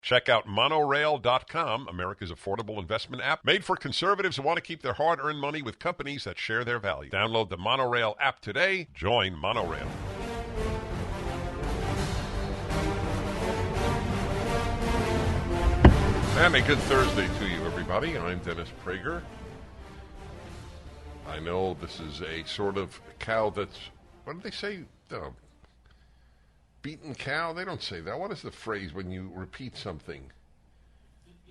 Check out Monorail.com, America's affordable investment app, made for conservatives who want to keep their hard-earned money with companies that share their values. Download the Monorail app today. Join Monorail. And a good Thursday to you, everybody. I'm Dennis Prager. I know this is a sort of cow that's, what did they say? Beaten cow? They don't say that. What is the phrase when you repeat something?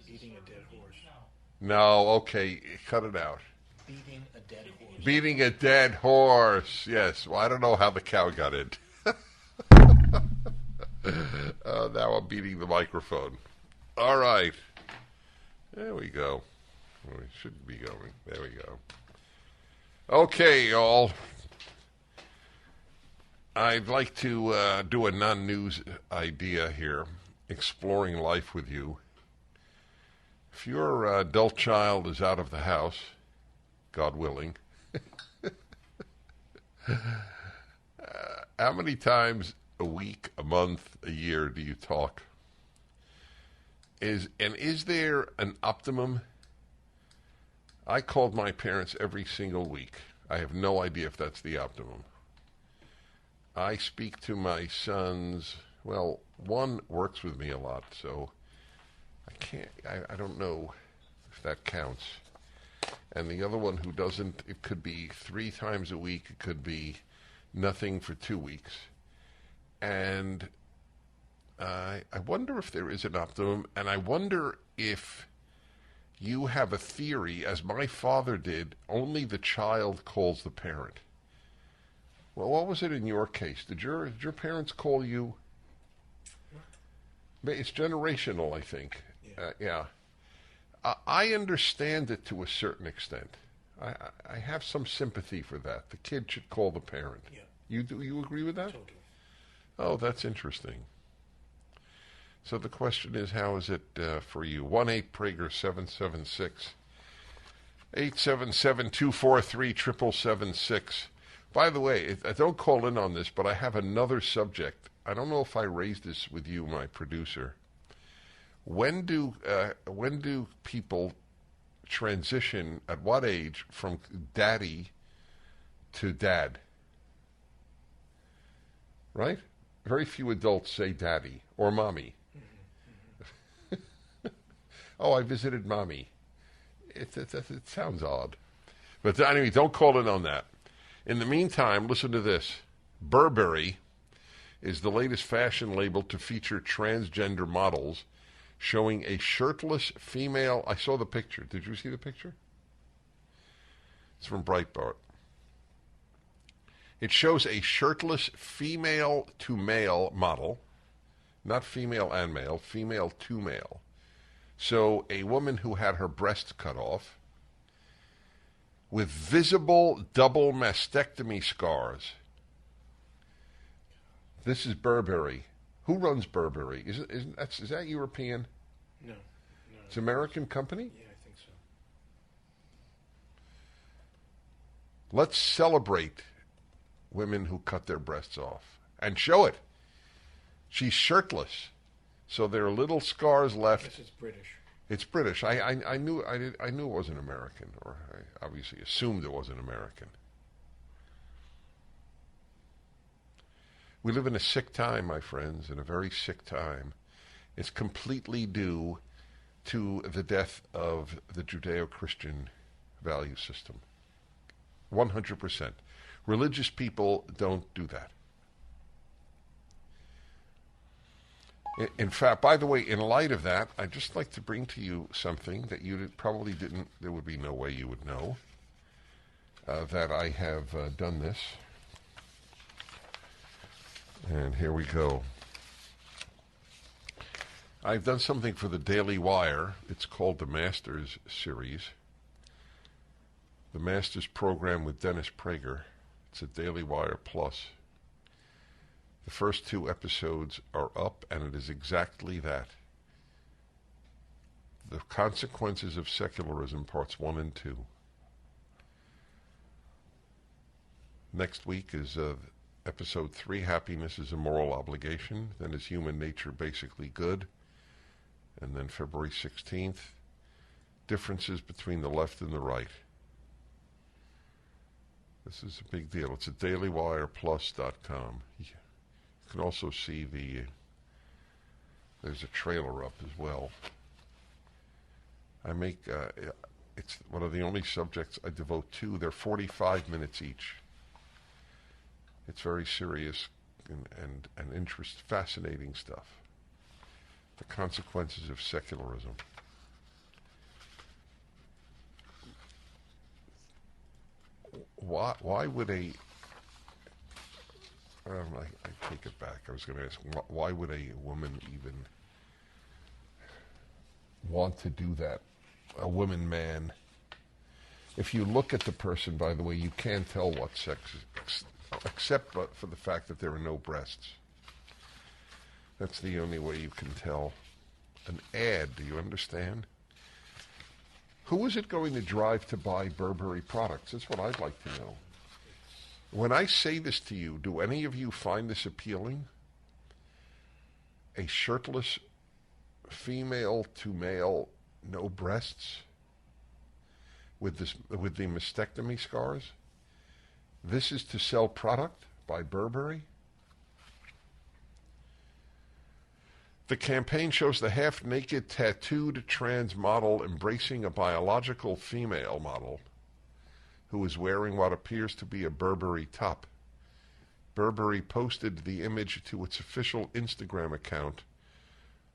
Beating a dead horse. No, okay, cut it out. Beating a dead horse. Beating a dead horse. Yes. Well, I don't know how the cow got in. Now I'm beating the microphone. All right. There we go. We should be going. There we go. Okay, y'all. I'd like to do a non-news idea here, exploring life with you. If your adult child is out of the house, God willing, how many times a week, a month, a year do you talk? Is there an optimum? I called my parents every single week. I have no idea if that's the optimum. I speak to my sons. Well, one works with me a lot, so I don't know if that counts. And the other one who doesn't, it could be 3 times a week. It could be nothing for 2 weeks. And I wonder if there is an optimum, and I wonder if you have a theory, as my father did, only the child calls the parent. Well, what was it in your case? Did your parents call you? It's generational, I think. Yeah. I understand it to a certain extent. I have some sympathy for that. The kid should call the parent. Yeah. You agree with that? Totally. Oh, that's interesting. So the question is, how is it for you? 1-8-PRAGER-776. 877-243-7776. By the way, I don't call in on this, but I have another subject. I don't know if I raised this with you, my producer. When do people transition, at what age, from daddy to dad? Right? Very few adults say daddy or mommy. Oh, I visited mommy. It sounds odd. But anyway, don't call in on that. In the meantime, listen to this. Burberry is the latest fashion label to feature transgender models, showing a shirtless female. I saw the picture. Did you see the picture? It's from Breitbart. It shows a shirtless female to male model, not female and male, female to male. So a woman who had her breasts cut off, with visible double mastectomy scars. This is Burberry. Who runs Burberry? Is that European? No. It's an American company? Yeah, I think so. Let's celebrate women who cut their breasts off and show it. She's shirtless, so there are little scars left. This is British. It's British. I knew it wasn't American, or I obviously assumed it wasn't American. We live in a sick time, my friends, in a very sick time. It's completely due to the death of the Judeo-Christian value system. 100%. Religious people don't do that. In fact, by the way, in light of that, I'd just like to bring to you something that you probably didn't, there would be no way you would know, that I have done this. And here we go. I've done something for the Daily Wire. It's called the Masters Series. The Masters program with Dennis Prager. It's a Daily Wire Plus. The first 2 episodes are up, and it is exactly that. The Consequences of Secularism, Parts 1 and 2. Next week is Episode 3, Happiness is a Moral Obligation. Then is Human Nature Basically Good? And then February 16th, differences between the left and the right. This is a big deal. It's at dailywireplus.com. You can also see there's a trailer up as well. I make, it's one of the only subjects I devote to. They're 45 minutes each. It's very serious and fascinating stuff. The consequences of secularism. Why would I take it back. I was going to ask, why would a woman even want to do that? A woman, man. If you look at the person, by the way, you can't tell what sex is, except for the fact that there are no breasts. That's the only way you can tell. An ad, do you understand? Who is it going to drive to buy Burberry products? That's what I'd like to know. When I say this to you, do any of you find this appealing? A shirtless female to male, no breasts, with the mastectomy scars? This is to sell product by Burberry? The campaign shows the half-naked, tattooed trans model embracing a biological female model who is wearing what appears to be a Burberry top. Burberry posted the image to its official Instagram account,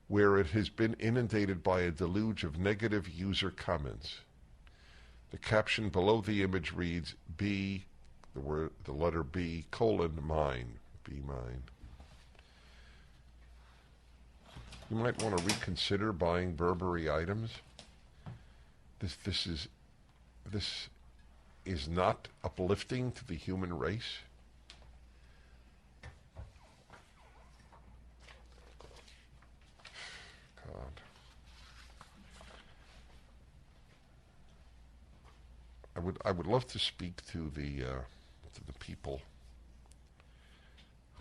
where it has been inundated by a deluge of negative user comments. The caption below the image reads, "B," the letter B, mine, be mine. You might want to reconsider buying Burberry items. This is not uplifting to the human race. God. I would love to speak to the people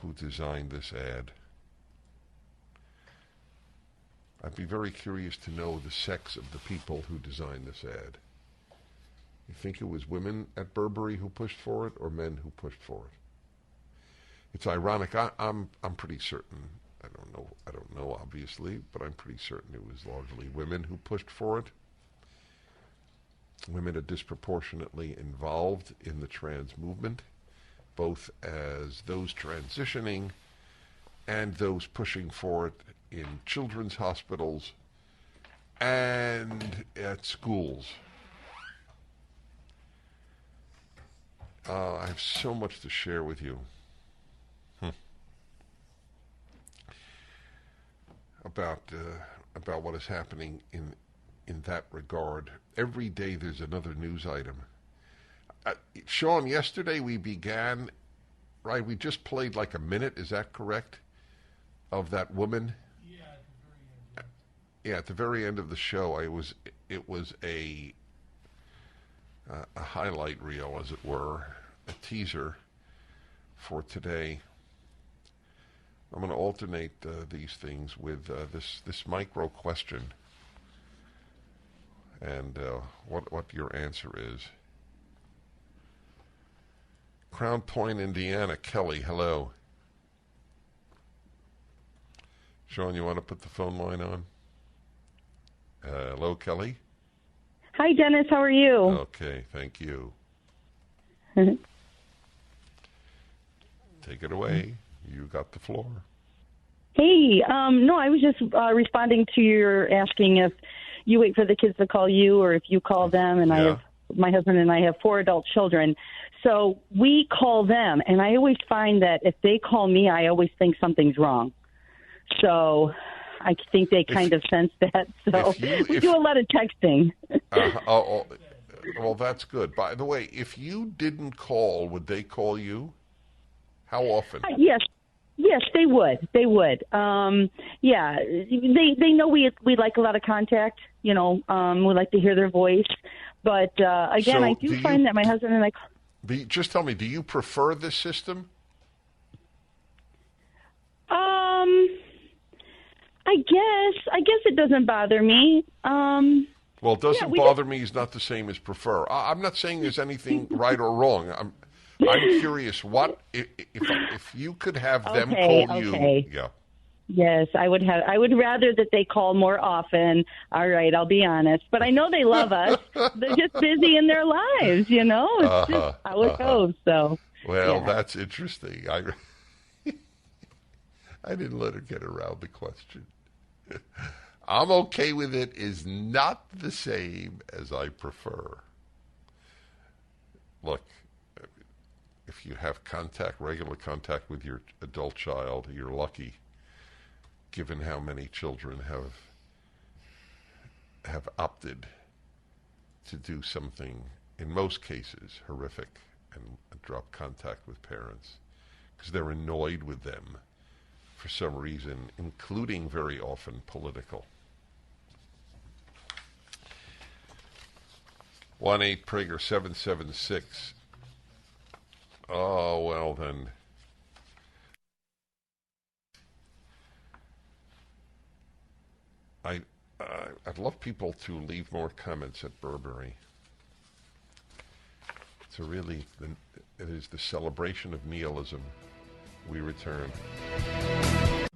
who designed this ad. I'd be very curious to know the sex of the people who designed this ad. You think it was women at Burberry who pushed for it, or men who pushed for it? It's ironic. I'm pretty certain. I don't know, obviously, but I'm pretty certain it was largely women who pushed for it. Women are disproportionately involved in the trans movement, both as those transitioning and those pushing for it in children's hospitals and at schools. I have so much to share with you about what is happening in that regard. Every day there's another news item. Sean, yesterday we began, right? We just played like a minute, is that correct? Of that woman. Yeah, at the very end. Yeah, at the very end of the show, it was a highlight reel, as it were, a teaser for today. I'm going to alternate these things with this micro question and what your answer is. Crown Point, Indiana. Kelly, hello. Sean, you want to put the phone line on? Hello, Kelly? Hi, Dennis. How are you? Okay, thank you. Take it away. You got the floor. Hey, no, I was just responding to your asking if you wait for the kids to call you or if you call them. And Yeah. my husband and I have 4 adult children. So we call them. And I always find that if they call me, I always think something's wrong. So I think they kind of sense that. So we do a lot of texting. Well, that's good. By the way, if you didn't call, would they call you? How often? Yes, they would. They would. Yeah, they know we like a lot of contact. We like to hear their voice. But again, So I do find that my husband and I. Just tell me, do you prefer this system? I guess it doesn't bother me. Well, it doesn't we bother me is not the same as prefer. I'm not saying there's anything right or wrong. I'm curious. What if you could have them Okay, call you? okay. Yeah. Yes, I would have. I would rather that they call more often. All right, I'll be honest, but I know they love us. They're just busy in their lives, you know. It's just how it goes. So, Well, yeah. that's interesting. I didn't let her get around the question. I'm okay with it is not the same as I prefer. Look, if you have regular contact with your adult child, you're lucky, given how many children have opted to do something, in most cases, horrific and drop contact with parents because they're annoyed with them for some reason, including very often political. 1-8-PRAGER-776. Oh, well then. I'd love people to leave more comments at Burberry. It is the celebration of nihilism. We return.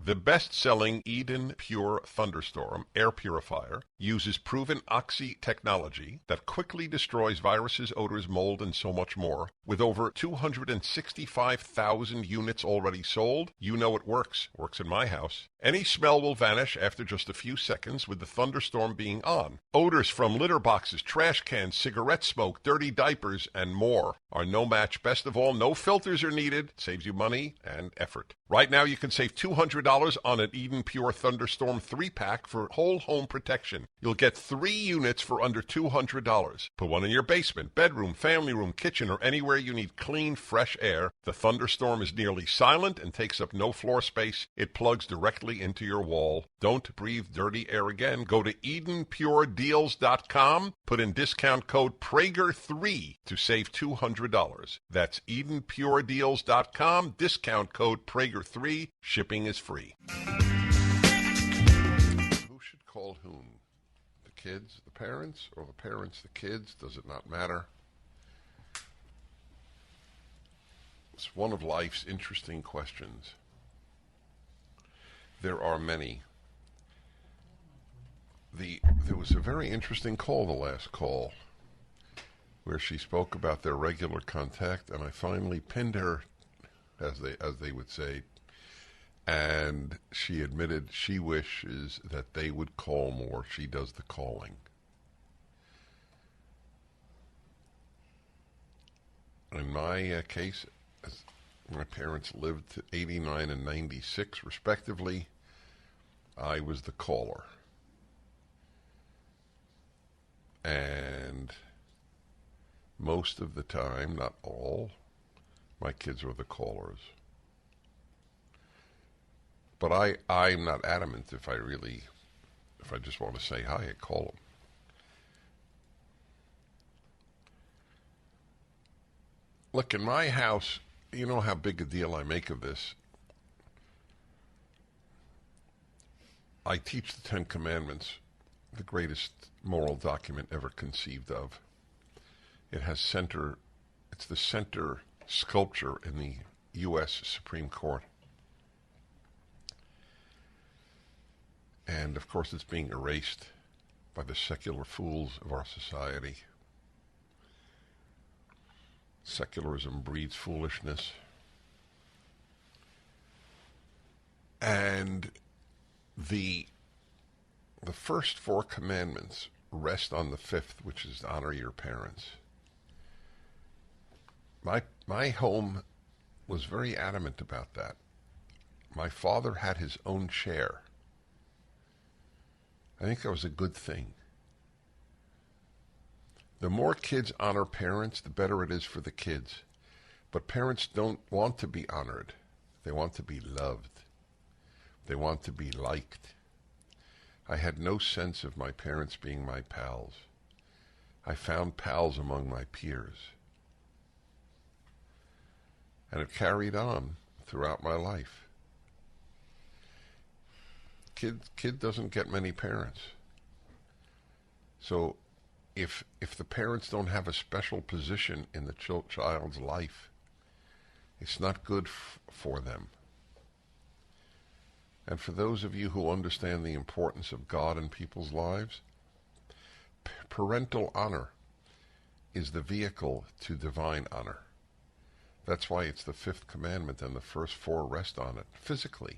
The best-selling Eden Pure Thunderstorm air purifier uses proven Oxy technology that quickly destroys viruses, odors, mold, and so much more. With over 265,000 units already sold, you know it works. Works in my house. Any smell will vanish after just a few seconds with the thunderstorm being on. Odors from litter boxes, trash cans, cigarette smoke, dirty diapers, and more are no match. Best of all, no filters are needed. Saves you money and effort. Right now, you can save $200 on an Eden Pure Thunderstorm 3-pack for whole home protection. You'll get 3 units for under $200. Put one in your basement, bedroom, family room, kitchen, or anywhere you need clean, fresh air. The Thunderstorm is nearly silent and takes up no floor space. It plugs directly into your wall. Don't breathe dirty air again. Go to EdenPureDeals.com. Put in discount code Prager3 to save $200. That's EdenPureDeals.com. Discount code Prager3. Shipping is free. Who should call whom? The kids, the parents, or the parents, the kids? Does it not matter? It's one of life's interesting questions. There are many. There was a very interesting call, the last call, where she spoke about their regular contact, and I finally pinned her, as they would say, and she admitted she wishes that they would call more. She does the calling. In my case, my parents lived to 89 and 96, respectively. I was the caller. And most of the time, not all, my kids were the callers. But I'm not adamant if I just want to say hi, I call them. Look, in my house, you know how big a deal I make of this. I teach the Ten Commandments, the greatest moral document ever conceived of. It's the center sculpture in the U.S. Supreme Court. And, of course, it's being erased by the secular fools of our society. Secularism breeds foolishness. And the first 4 commandments rest on the 5th, which is to honor your parents. My home was very adamant about that. My father had his own chair. I think that was a good thing. The more kids honor parents, the better it is for the kids. But parents don't want to be honored. They want to be loved. They want to be liked. I had no sense of my parents being my pals. I found pals among my peers. And it carried on throughout my life. Kid doesn't get many parents. So if the parents don't have a special position in the child's life, it's not good for them. And for those of you who understand the importance of God in people's lives, parental honor is the vehicle to divine honor. That's why it's the fifth commandment, and the first four rest on it, physically.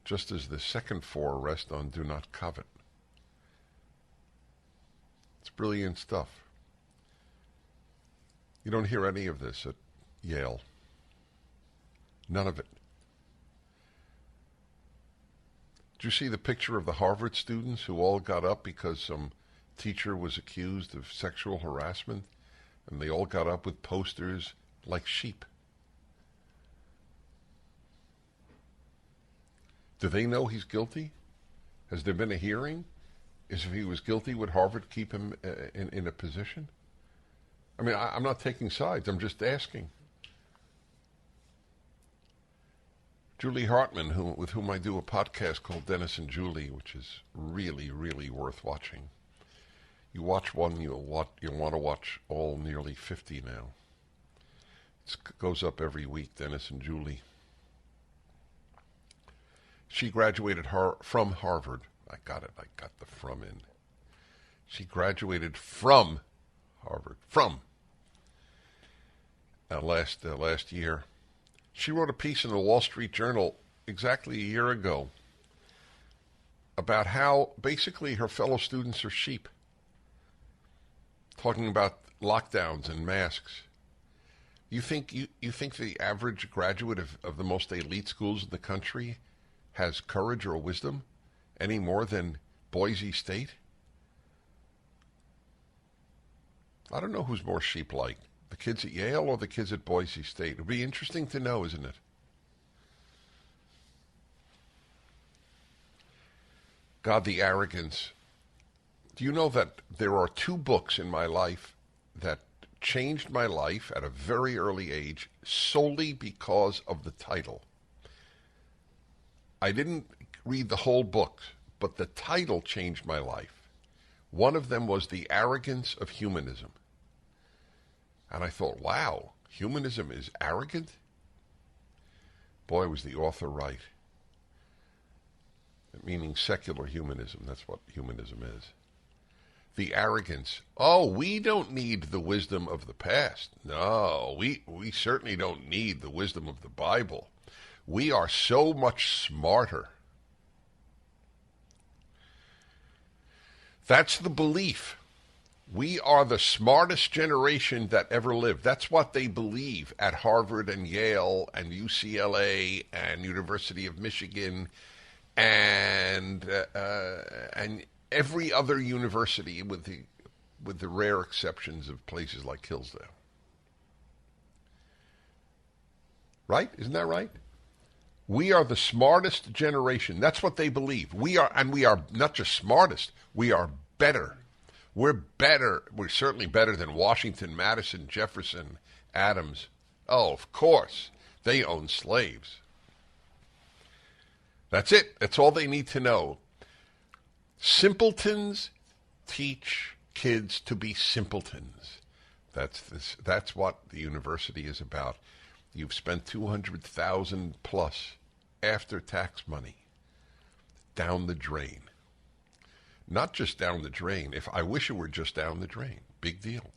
Just as the second four rest on do not covet. It's brilliant stuff. You don't hear any of this at Yale. None of it. Did you see the picture of the Harvard students who all got up because some teacher was accused of sexual harassment? And they all got up with posters like sheep. Do they know he's guilty? Has there been a hearing? If he was guilty, would Harvard keep him in a position? I mean, I'm not taking sides. I'm just asking. Julie Hartman, with whom I do a podcast called Dennis and Julie, which is really, really worth watching. You watch one, you'll want to watch all nearly 50 now. It goes up every week, Dennis and Julie. She graduated from Harvard. I got the from in. She graduated from Harvard. Last year. She wrote a piece in the Wall Street Journal exactly a year ago about how basically her fellow students are sheep. Talking about lockdowns and masks. You think the average graduate of the most elite schools in the country has courage or wisdom any more than Boise State? I don't know who's more sheep-like, the kids at Yale or the kids at Boise State. It'd be interesting to know, isn't it? God, the arrogance. Do you know that there are two books in my life that changed my life at a very early age solely because of the title? I didn't read the whole book, but the title changed my life. One of them was The Arrogance of Humanism. And I thought, wow, humanism is arrogant? Boy, was the author right. Meaning secular humanism. That's what humanism is. The arrogance. Oh, we don't need the wisdom of the past. No, we certainly don't need the wisdom of the Bible. We are so much smarter. That's the belief. We are the smartest generation that ever lived. That's what they believe at Harvard and Yale and UCLA and University of Michigan and every other university with the rare exceptions of places like Hillsdale. Right? Isn't that right? We are the smartest generation. That's what they believe. We are not just smartest, we are better. We're better. We're certainly better than Washington, Madison, Jefferson, Adams. Oh, of course. They own slaves. That's it. That's all they need to know. Simpletons teach kids to be simpletons. That's what the university is about. You've spent $200,000 plus after tax money down the drain. Not just down the drain. I wish it were just down the drain. Big deal.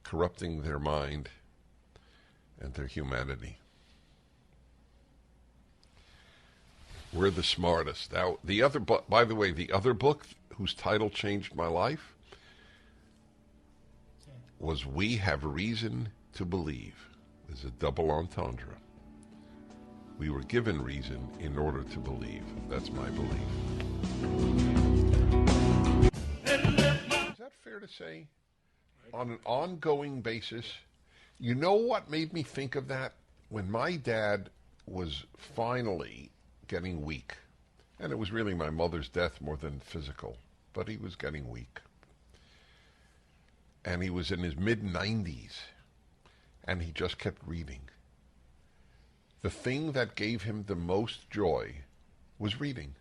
Corrupting their mind and their humanity. We're the smartest. Now, by the way, the other book whose title changed my life was We Have Reason to Believe. There's a double entendre. We were given reason in order to believe. That's my belief. Is that fair to say? On an ongoing basis, you know what made me think of that? When my dad was finally getting weak, and it was really my mother's death more than physical, but he was getting weak. And he was in his mid-90s, and he just kept reading. the thing that gave him the most joy was reading.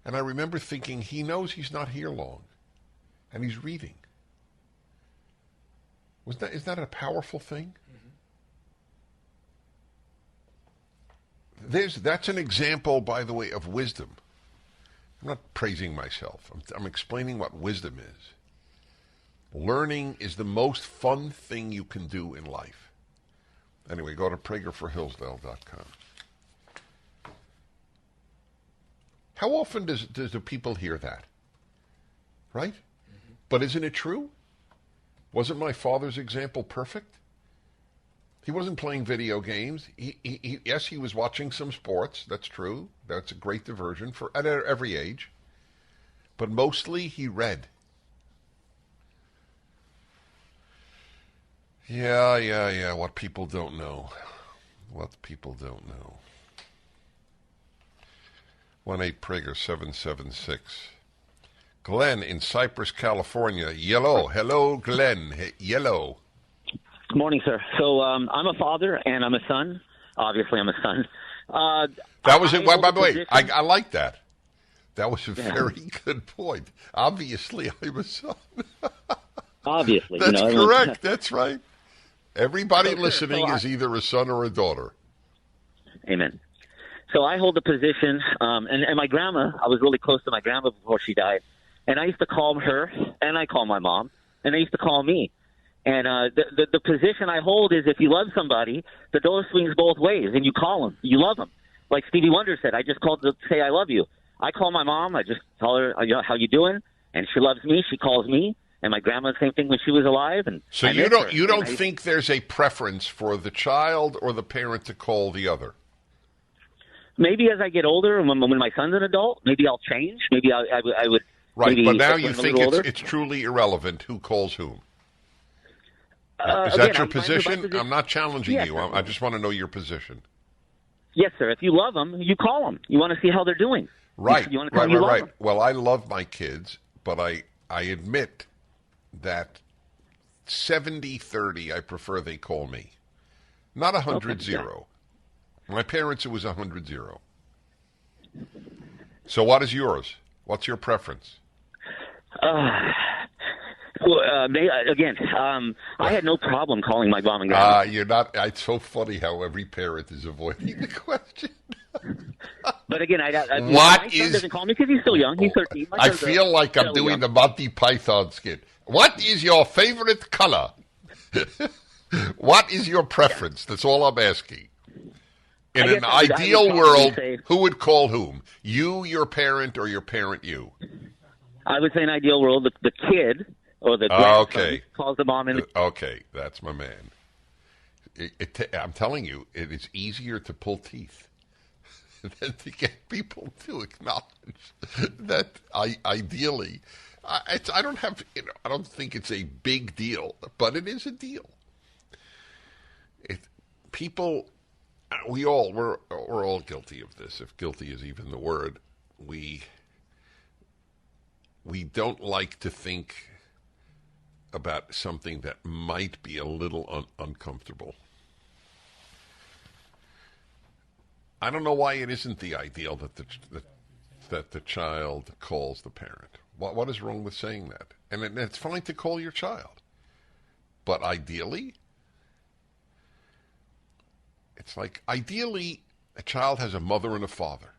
And I remember thinking, he knows he's not here long, and he's reading. Isn't that a powerful thing? That's an example, by the way, of wisdom. I'm not praising myself. I'm explaining what wisdom is. Learning is the most fun thing you can do in life. Anyway, go to pragerforhillsdale.com. How often do people hear that? Right? Mm-hmm. But isn't it true? Wasn't my father's example perfect? He wasn't playing video games. Yes, he was watching some sports. That's true. That's a great diversion at every age. But mostly he read. Yeah. What people don't know. 1-8-Prager-776. Glenn in Cypress, California. Yellow. Hello, Glenn. Hey, yellow. Good morning, sir. So I'm a father and I'm a son. Obviously, I'm a son. That was it. By the way, I like that. That was a very good point. Obviously, I'm a son. Obviously. That's correct. That's right. Everybody listening is either a son or a daughter. Amen. So I hold the position, and my grandma, I was really close to my grandma before she died. And I used to call her, and I call my mom, and they used to call me. And the position I hold is if you love somebody, the door swings both ways, and you call them. You love them. Like Stevie Wonder said, I just called to say I love you. I call my mom. I just tell her, how you doing? And she loves me. She calls me. And my grandma, the same thing when she was alive. And so you don't think there's a preference for the child or the parent to call the other? Maybe as I get older, when my son's an adult, maybe I'll change. Maybe I would. Right, but now you think it's truly irrelevant who calls whom. Is that your position? I'm not challenging you. I just want to know your position. Yes, sir. If you love them, you call them. You want to see how they're doing. Right, you want to right. Them. Well, I love my kids, but I admit that 70-30, I prefer they call me. Not 100-0. My parents, it was 100-0. So what is yours? What's your preference? I had no problem calling my mom and dad. You're not. It's so funny how every parent is avoiding the question. But again, my son doesn't call me because he's still young. He's 13. I feel like I'm doing the Monty Python skit. What is your favorite color? What is your preference? That's all I'm asking. In an ideal world, who would call whom? You, your parent, or your parent, you? I would say in an ideal world, the kid or the grandson calls the mom in. Okay, that's my man. I'm telling you, it is easier to pull teeth than to get people to acknowledge that ideally, I don't think it's a big deal, but it is a deal. We're all guilty of this. If guilty is even the word, we don't like to think about something that might be a little uncomfortable. I don't know why it isn't the ideal that the child calls the parent. What is wrong with saying that? And it's fine to call your child, but ideally, it's like ideally a child has a mother and a father.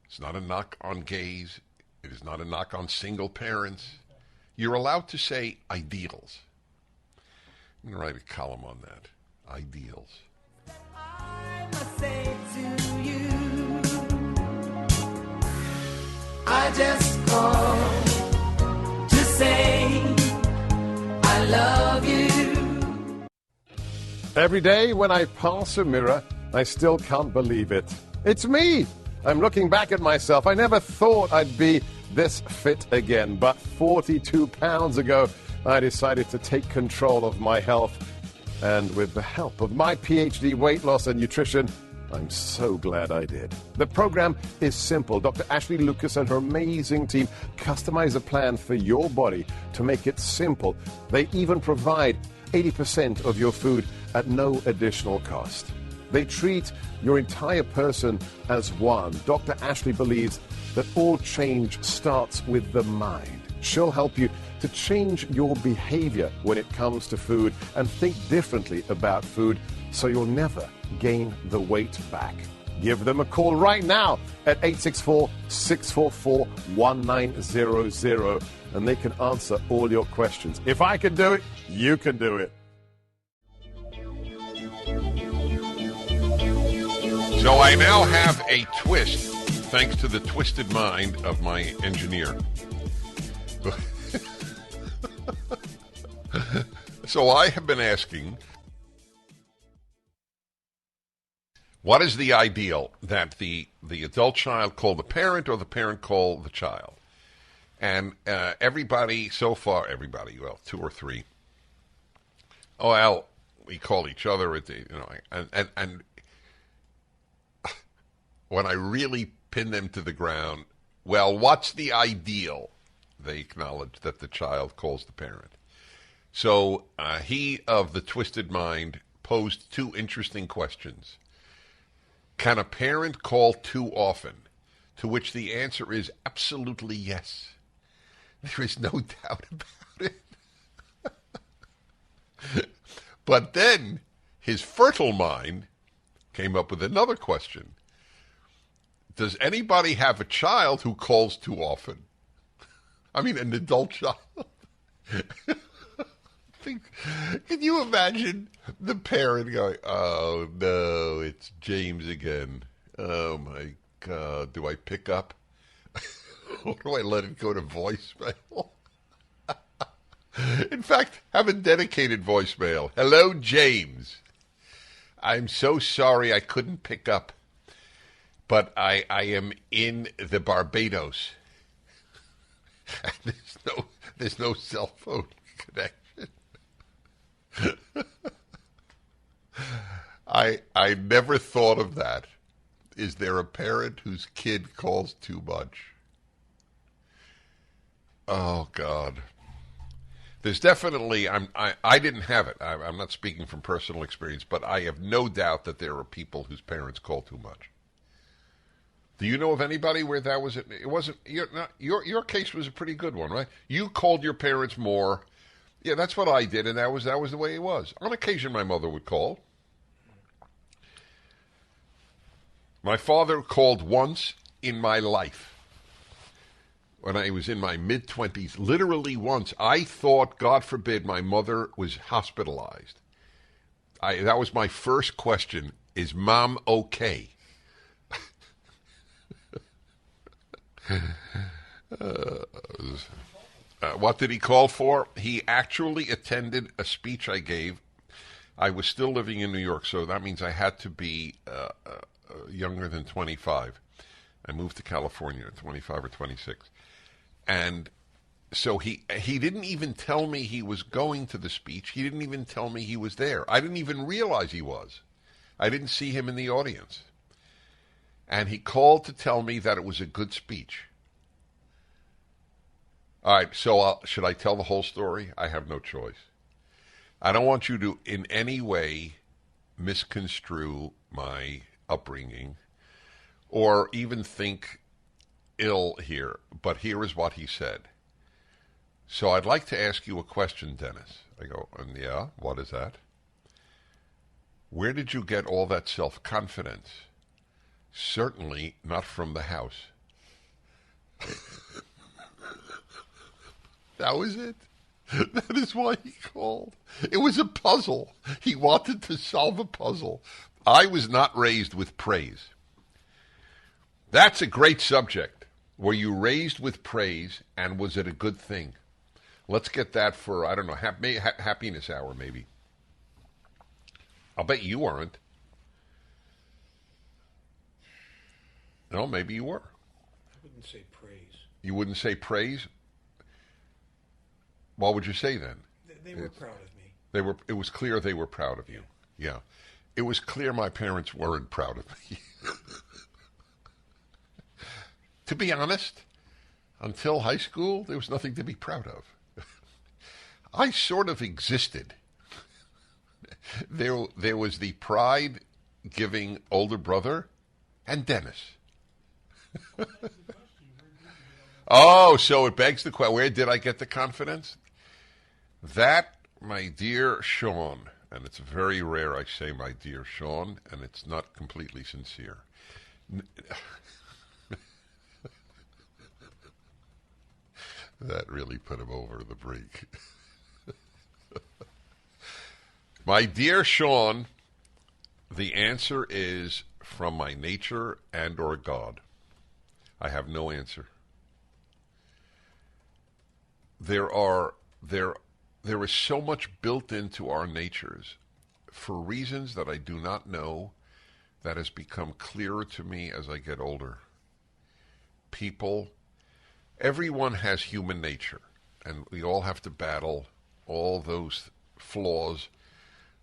It's not a knock on gays. It is not a knock on single parents. You're allowed to say ideals. I'm going to write a column on that. Ideals. I must say to you, I just called to say I love you. Every day when I pass a mirror, I still can't believe it. It's me! I'm looking back at myself. I never thought I'd be this fit again, but 42 pounds ago, I decided to take control of my health. And with the help of my PhD weight loss and nutrition, I'm so glad I did. The program is simple. Dr. Ashley Lucas and her amazing team customize a plan for your body to make it simple. They even provide 80% of your food at no additional cost. They treat your entire person as one. Dr. Ashley believes that all change starts with the mind. She'll help you to change your behavior when it comes to food and think differently about food so you'll never gain the weight back. Give them a call right now at 864-644-1900 and they can answer all your questions. If I can do it, you can do it. So I now have a twist, thanks to the twisted mind of my engineer. So I have been asking, what is the ideal, that the adult child call the parent or the parent call the child? And everybody so far, well, two or three. Oh, well, we call each other at the, and when I really pin them to the ground, well, what's the ideal? They acknowledge that the child calls the parent. So he of the twisted mind posed two interesting questions. Can a parent call too often? To which the answer is absolutely yes. There is no doubt about it. But then his fertile mind came up with another question. Does anybody have a child who calls too often? I mean, an adult child. Can you imagine the parent going, oh, no, it's James again. Oh, my God. Do I pick up? Or do I let it go to voicemail? In fact, have a dedicated voicemail. Hello, James. I'm so sorry I couldn't pick up. But I am in the Barbados. There's no cell phone connection. I never thought of that. Is there a parent whose kid calls too much? Oh God. There's definitely I didn't have it. I'm not speaking from personal experience, but I have no doubt that there are people whose parents call too much. Do you know of anybody where that was it? It wasn't your case was a pretty good one, right? You called your parents more. Yeah, that's what I did, and that was the way it was. On occasion, my mother would call. My father called once in my life when I was in my mid-20s, literally once. I thought, God forbid, my mother was hospitalized. That was my first question: is Mom okay? What did he call for? He actually attended a speech I gave. I was still living in New York, so that means I had to be younger than 25. I moved to California at 25 or 26. And so he didn't even tell me he was going to the speech. He didn't even tell me he was there. I didn't even realize he was. I didn't see him in the audience. And he called to tell me that it was a good speech. All right, so should I tell the whole story? I have no choice. I don't want you to in any way misconstrue my upbringing or even think ill here, but here is what he said. So I'd like to ask you a question, Dennis. I go, yeah, what is that? Where did you get all that self-confidence? Certainly not from the house. That was it. That is why he called. It was a puzzle. He wanted to solve a puzzle. I was not raised with praise. That's a great subject. Were you raised with praise, and was it a good thing? Let's get that for, I don't know, happiness hour maybe. I'll bet you weren't. No, maybe you were. I wouldn't say praise. You wouldn't say praise? What would you say then? They were proud of me. It was clear they were proud of you. Yeah. It was clear my parents weren't proud of me. To be honest, until high school, there was nothing to be proud of. I sort of existed. There was the pride giving older brother and Dennis. Oh, so it begs the question, where did I get the confidence? That, my dear Sean, and it's very rare I say my dear Sean, and it's not completely sincere. That really put him over the brink. My dear Sean, the answer is from my nature and or God. I have no answer. There is so much built into our natures for reasons that I do not know that has become clearer to me as I get older. Everyone has human nature, and we all have to battle all those flaws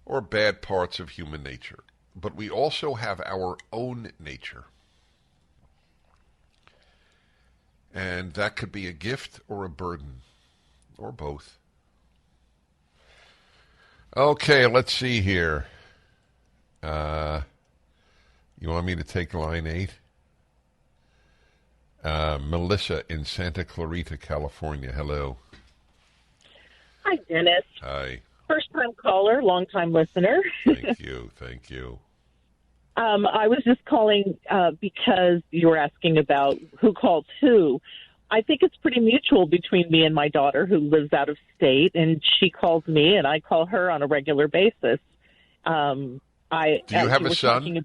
or bad parts of human nature. But we also have our own nature. And that could be a gift or a burden, or both. Okay, let's see here. You want me to take line 8? Melissa in Santa Clarita, California. Hello. Hi, Dennis. Hi. First-time caller, long-time listener. Thank you. Thank you. I was just calling because you were asking about who calls who. I think it's pretty mutual between me and my daughter, who lives out of state, and she calls me, and I call her on a regular basis. Do you have a son?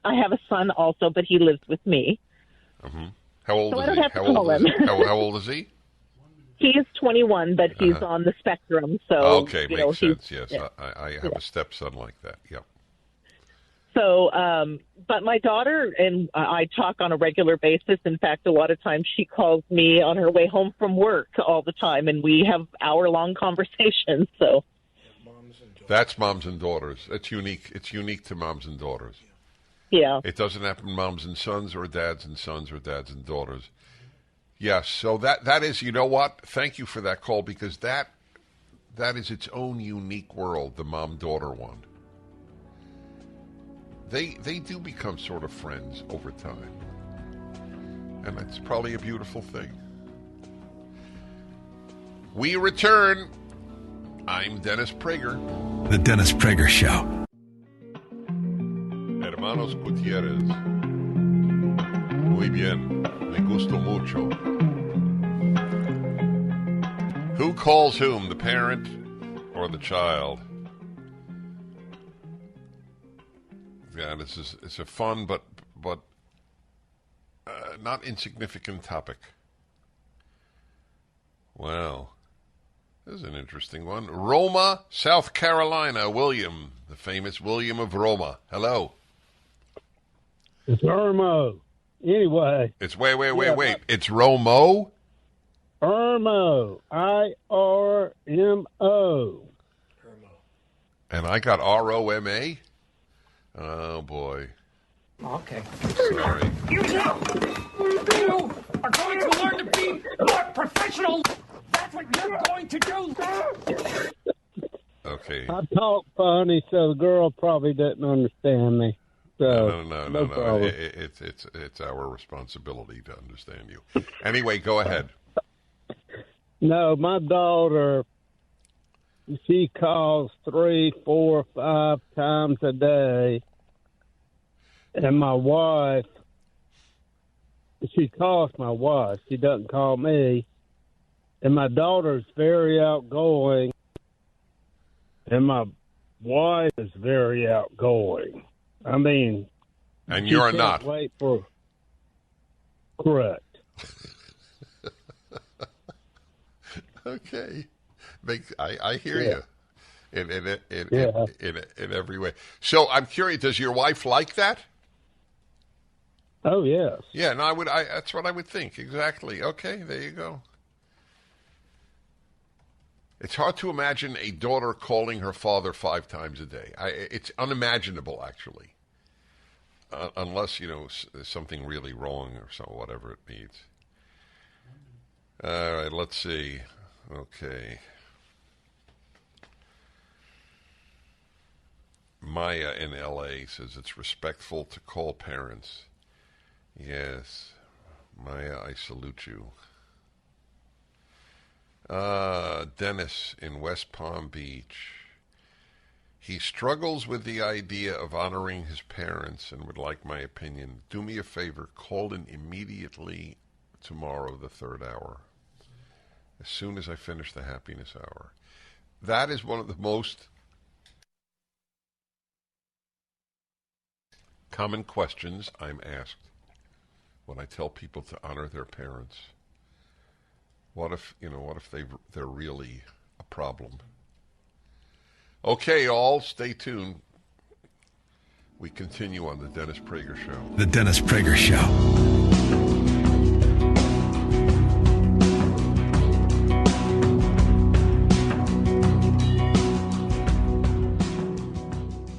I have a son also, but he lives with me. Mm-hmm. How old So I is don't he? have to call him. How old is he? He is 21, but he's on the spectrum. So okay, makes sense. Yes, yeah. I have a stepson like that. Yep. So, but my daughter and I talk on a regular basis. In fact, a lot of times she calls me on her way home from work all the time, and we have hour-long conversations. So that's moms and daughters. That's unique. It's unique to moms and daughters. Yeah. It doesn't happen to moms and sons or dads and sons or dads and daughters. Yes, so that is, you know what? Thank you for that call, because that is its own unique world, the mom-daughter one. They do become sort of friends over time. And that's probably a beautiful thing. We return. I'm Dennis Prager. The Dennis Prager Show. Hermanos Gutierrez. Muy bien. Me gusto mucho. Who calls whom, the parent or the child? Yeah, it's a fun but not insignificant topic. Wow. This is an interesting one. Roma, South Carolina. William, the famous William of Roma. Hello. It's Irmo. Anyway. It's wait. It's Romo? Irmo. I-R-M-O. And I got R-O-M-A? Oh, boy. Okay. Sorry. You are going to learn to be more professional. That's what you're going to do. Okay. I talk funny, so the girl probably doesn't understand me. So, no. It's our responsibility to understand you. Anyway, go ahead. No, my daughter, she calls 3, 4, 5 times a day. And my wife, she calls my wife. She doesn't call me. And my daughter's very outgoing. And my wife is very outgoing. I mean, and you're not. Wait for correct. Okay, I hear you in every way. So I'm curious. Does your wife like that? Oh yes. Yeah. No, that's what I would think. Exactly. Okay. There you go. It's hard to imagine a daughter calling her father 5 times a day. It's unimaginable, actually, unless there's something really wrong or so, whatever it means. All right, let's see. Okay. Maya in L.A. says it's respectful to call parents. Yes, Maya, I salute you. Dennis in West Palm Beach. He struggles with the idea of honoring his parents and would like my opinion. Do me a favor, call in immediately tomorrow, the 3rd hour, as soon as I finish the happiness hour. That is one of the most common questions I'm asked when I tell people to honor their parents. What if they're really a problem? Okay, all, stay tuned. We continue on the Dennis Prager Show. The Dennis Prager Show.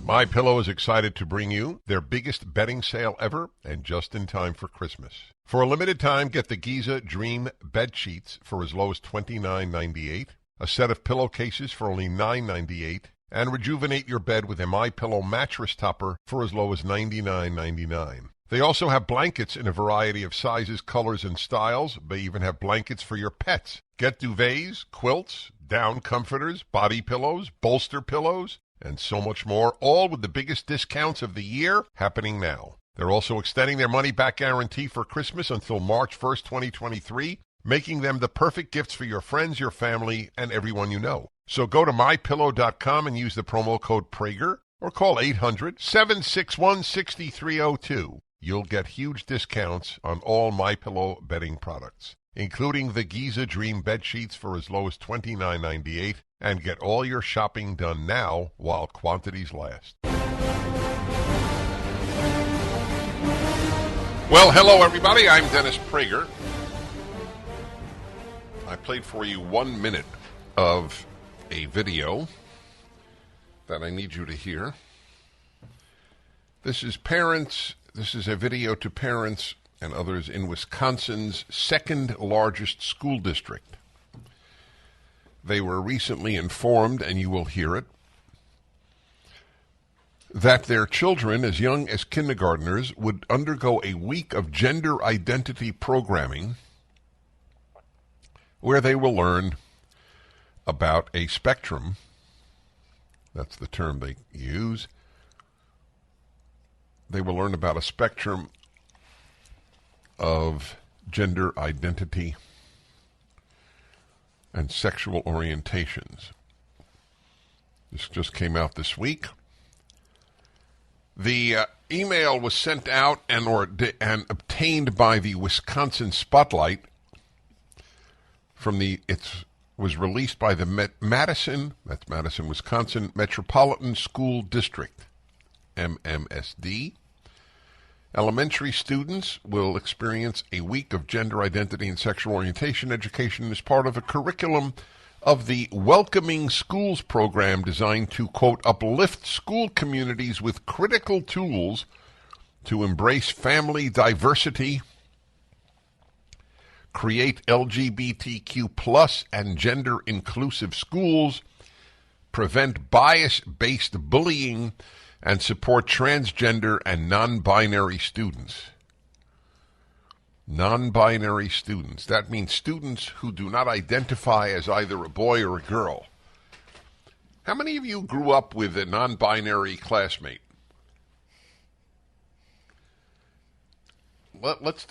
MyPillow is excited to bring you their biggest bedding sale ever, and just in time for Christmas. For a limited time, get the Giza Dream bed sheets for as low as $29.98, a set of pillowcases for only $9.98, and rejuvenate your bed with a MyPillow mattress topper for as low as $99.99. They also have blankets in a variety of sizes, colors, and styles. They even have blankets for your pets. Get duvets, quilts, down comforters, body pillows, bolster pillows, and so much more, all with the biggest discounts of the year happening now. They're also extending their money-back guarantee for Christmas until March 1st, 2023, making them the perfect gifts for your friends, your family, and everyone you know. So go to MyPillow.com and use the promo code Prager, or call 800-761-6302. You'll get huge discounts on all MyPillow bedding products, including the Giza Dream bed sheets for as low as $29.98, and get all your shopping done now while quantities last. Well, hello everybody, I'm Dennis Prager. I played for you 1 minute of a video that I need you to hear. This is a video to parents and others in Wisconsin's second largest school district. They were recently informed, and you will hear it, that their children, as young as kindergartners, would undergo a week of gender identity programming where they will learn about a spectrum. That's the term they use. They will learn about a spectrum of gender identity and sexual orientations. This just came out this week. The email was sent out and obtained by the Wisconsin Spotlight it was released by the Madison, Wisconsin Metropolitan School District, MMSD. Elementary students will experience a week of gender identity and sexual orientation education as part of a curriculum of the Welcoming Schools program designed to, quote, uplift school communities with critical tools to embrace family diversity, create LGBTQ plus and gender-inclusive schools, prevent bias-based bullying, and support transgender and non-binary students. Non-binary students. That means students who do not identify as either a boy or a girl. How many of you grew up with a non-binary classmate?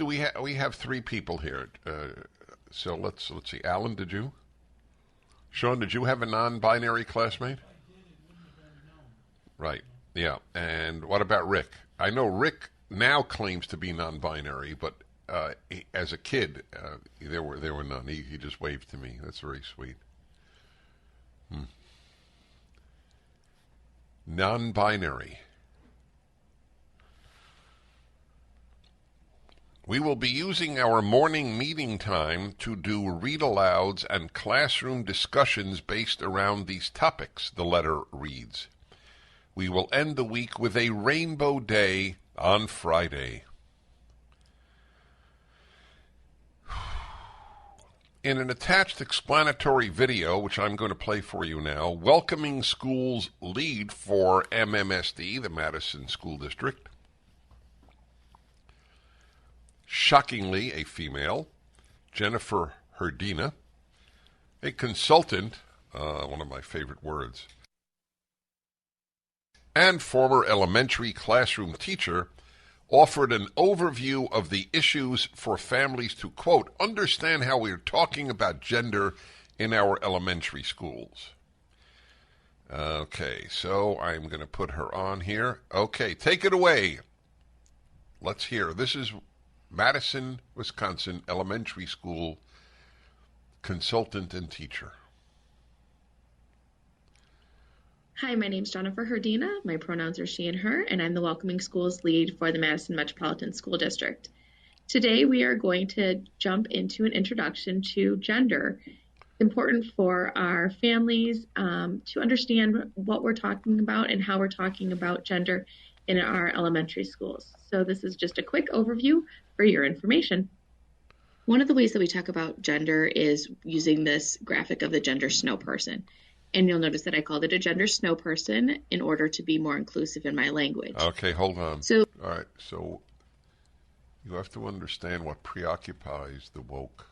We have three people here. So let's see. Alan, did you? Sean, did you have a non-binary classmate? Right. Yeah. And what about Rick? I know Rick now claims to be non-binary, but as a kid, there were none. He just waved to me. That's very sweet. Non-binary. We will be using our morning meeting time to do read-alouds and classroom discussions based around these topics, the letter reads. We will end the week with a rainbow day on Friday. In an attached explanatory video, which I'm going to play for you now, welcoming schools lead for MMSD, the Madison School District. Shockingly, a female, Jennifer Herdina, a consultant, one of my favorite words, and former elementary classroom teacher, offered an overview of the issues for families to, quote, understand how we're talking about gender in our elementary schools. Okay, so I'm going to put her on here. Okay, take it away. Let's hear. This is Madison, Wisconsin elementary school consultant and teacher. Hi, my name's Jennifer Herdina. My pronouns are she and her, and I'm the Welcoming Schools lead for the Madison Metropolitan School District. Today, we are going to jump into an introduction to gender. It's important for our families to understand what we're talking about and how we're talking about gender in our elementary schools. So this is just a quick overview for your information. One of the ways that we talk about gender is using this graphic of the gender snow person. And you'll notice that I called it a gender snow person in order to be more inclusive in my language. Okay, hold on. So, all right, so you have to understand what preoccupies the woke.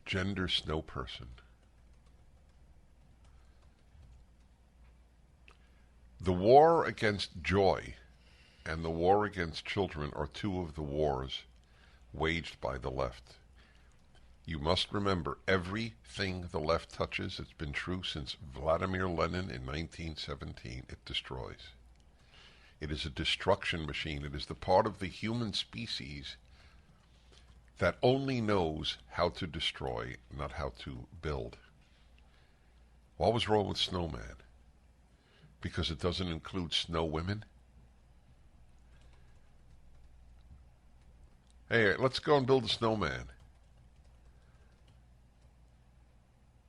Gender snow person. The war against joy and the war against children are two of the wars waged by the left. You must remember, everything the left touches, it's been true since Vladimir Lenin in 1917, it destroys. It is a destruction machine. It is the part of the human species that only knows how to destroy, not how to build. What was wrong with Snowman? Because it doesn't include snow women? Hey, let's go and build a snowman.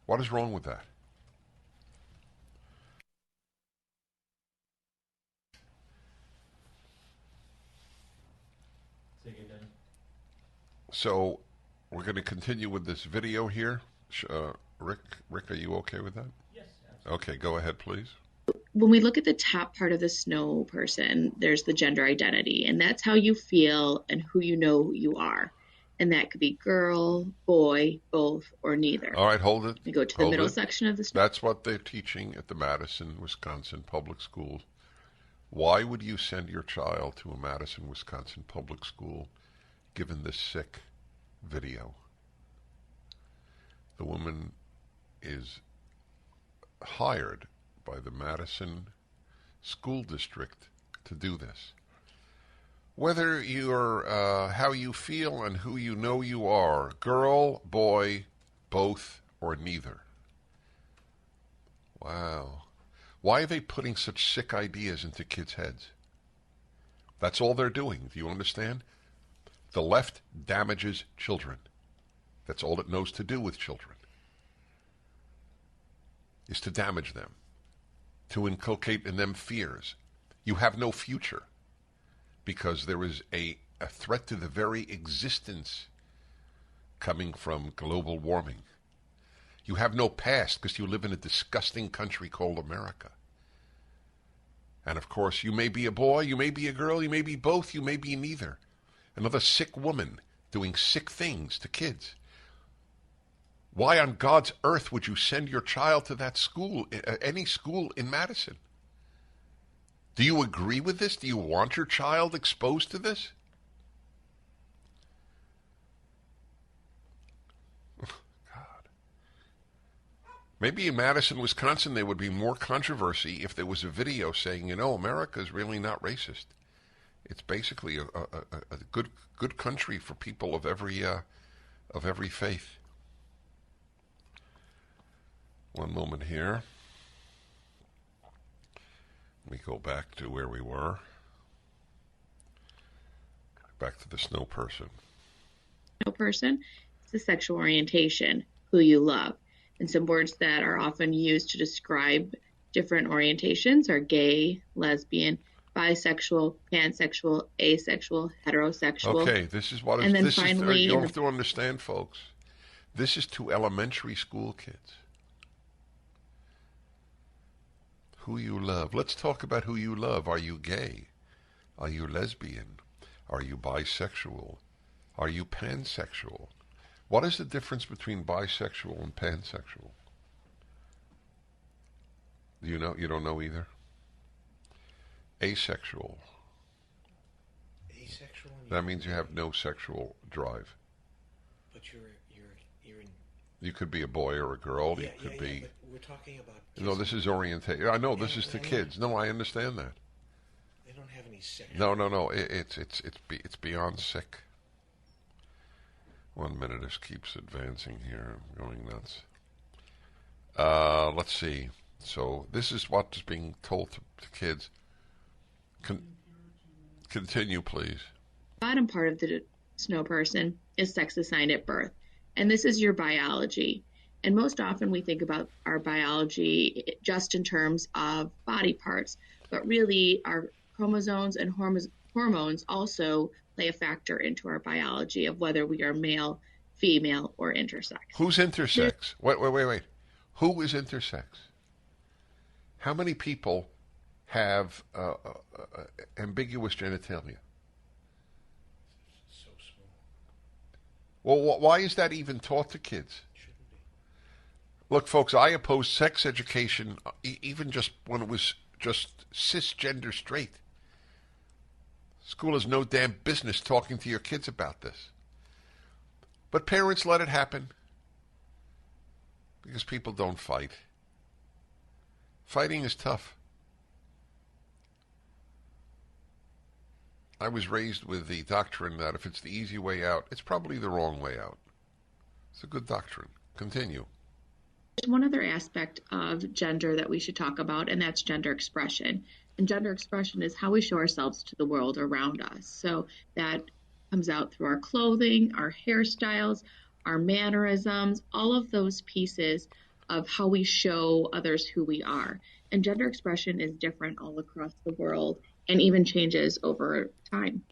What is wrong with that? So, we're going to continue with this video here. Rick, are you okay with that? Yes, absolutely. Okay, go ahead, please. when we look at the top part of the snow person, there's the gender identity, and that's how you feel and who you know you are. And that could be girl, boy, both, or neither. All right, hold it. We go to the middle section of the snow. That's what they're teaching at the Madison, Wisconsin public schools. Why would you send your child to a Madison, Wisconsin public school given this sick video? The woman is hired by the Madison School District to do this. Whether you're how you feel and who you know you are, girl, boy, both, or neither. Wow. Why are they putting such sick ideas into kids' heads? That's all they're doing. Do you understand? The left damages children. That's all it knows to do with children, is to damage them, to inculcate in them fears. You have no future, because there is a threat to the very existence coming from global warming. You have no past because you live in a disgusting country called America. And of course, you may be a boy, you may be a girl, you may be both, you may be neither. Another sick woman doing sick things to kids. Why on God's earth would you send your child to that school, any school in Madison? Do you agree with this? Do you want your child exposed to this? God. Maybe in Madison, Wisconsin, there would be more controversy if there was a video saying, you know, America is really not racist. It's basically a good country for people of every faith. One moment here. Let me go back to where we were. Back to the snow person. Snow person is the sexual orientation, who you love. And some words that are often used to describe different orientations are gay, lesbian, bisexual, pansexual, asexual, heterosexual. Okay, this is what is. And then This finally, is. You have to understand, folks. This is to elementary school kids. Who you love. Let's talk about who you love. Are you gay? Are you lesbian? Are you bisexual? Are you pansexual? What is the difference between bisexual and pansexual? Do you know? You don't know either? Asexual. Asexual? That means you have no sexual drive. But you're in... You could be a boy or a girl. Yeah, you could be... but we're talking about kids. No, this is orientation. I know, this is to kids. No, I understand that. They don't have any sexual... No. It's beyond sick. 1 minute, this keeps advancing here. I'm going nuts. Let's see. So this is what is being told to kids. Continue, please. Bottom part of the snow person is sex assigned at birth. And this is your biology. And most often we think about our biology just in terms of body parts, but really our chromosomes and hormones also play a factor into our biology of whether we are male, female, or intersex. Who's intersex? Wait. Who is intersex? How many people have ambiguous genitalia? So small. Well, why is that even taught to kids? Shouldn't be. Look, folks, I opposed sex education even just when it was just cisgender straight. School has no damn business talking to your kids about this. But parents let it happen because people don't fight. Fighting is tough. I was raised with the doctrine that if it's the easy way out, it's probably the wrong way out. It's a good doctrine. Continue. There's one other aspect of gender that we should talk about, and that's gender expression. And gender expression is how we show ourselves to the world around us. So that comes out through our clothing, our hairstyles, our mannerisms, all of those pieces of how we show others who we are. And gender expression is different all across the world and even changes over time.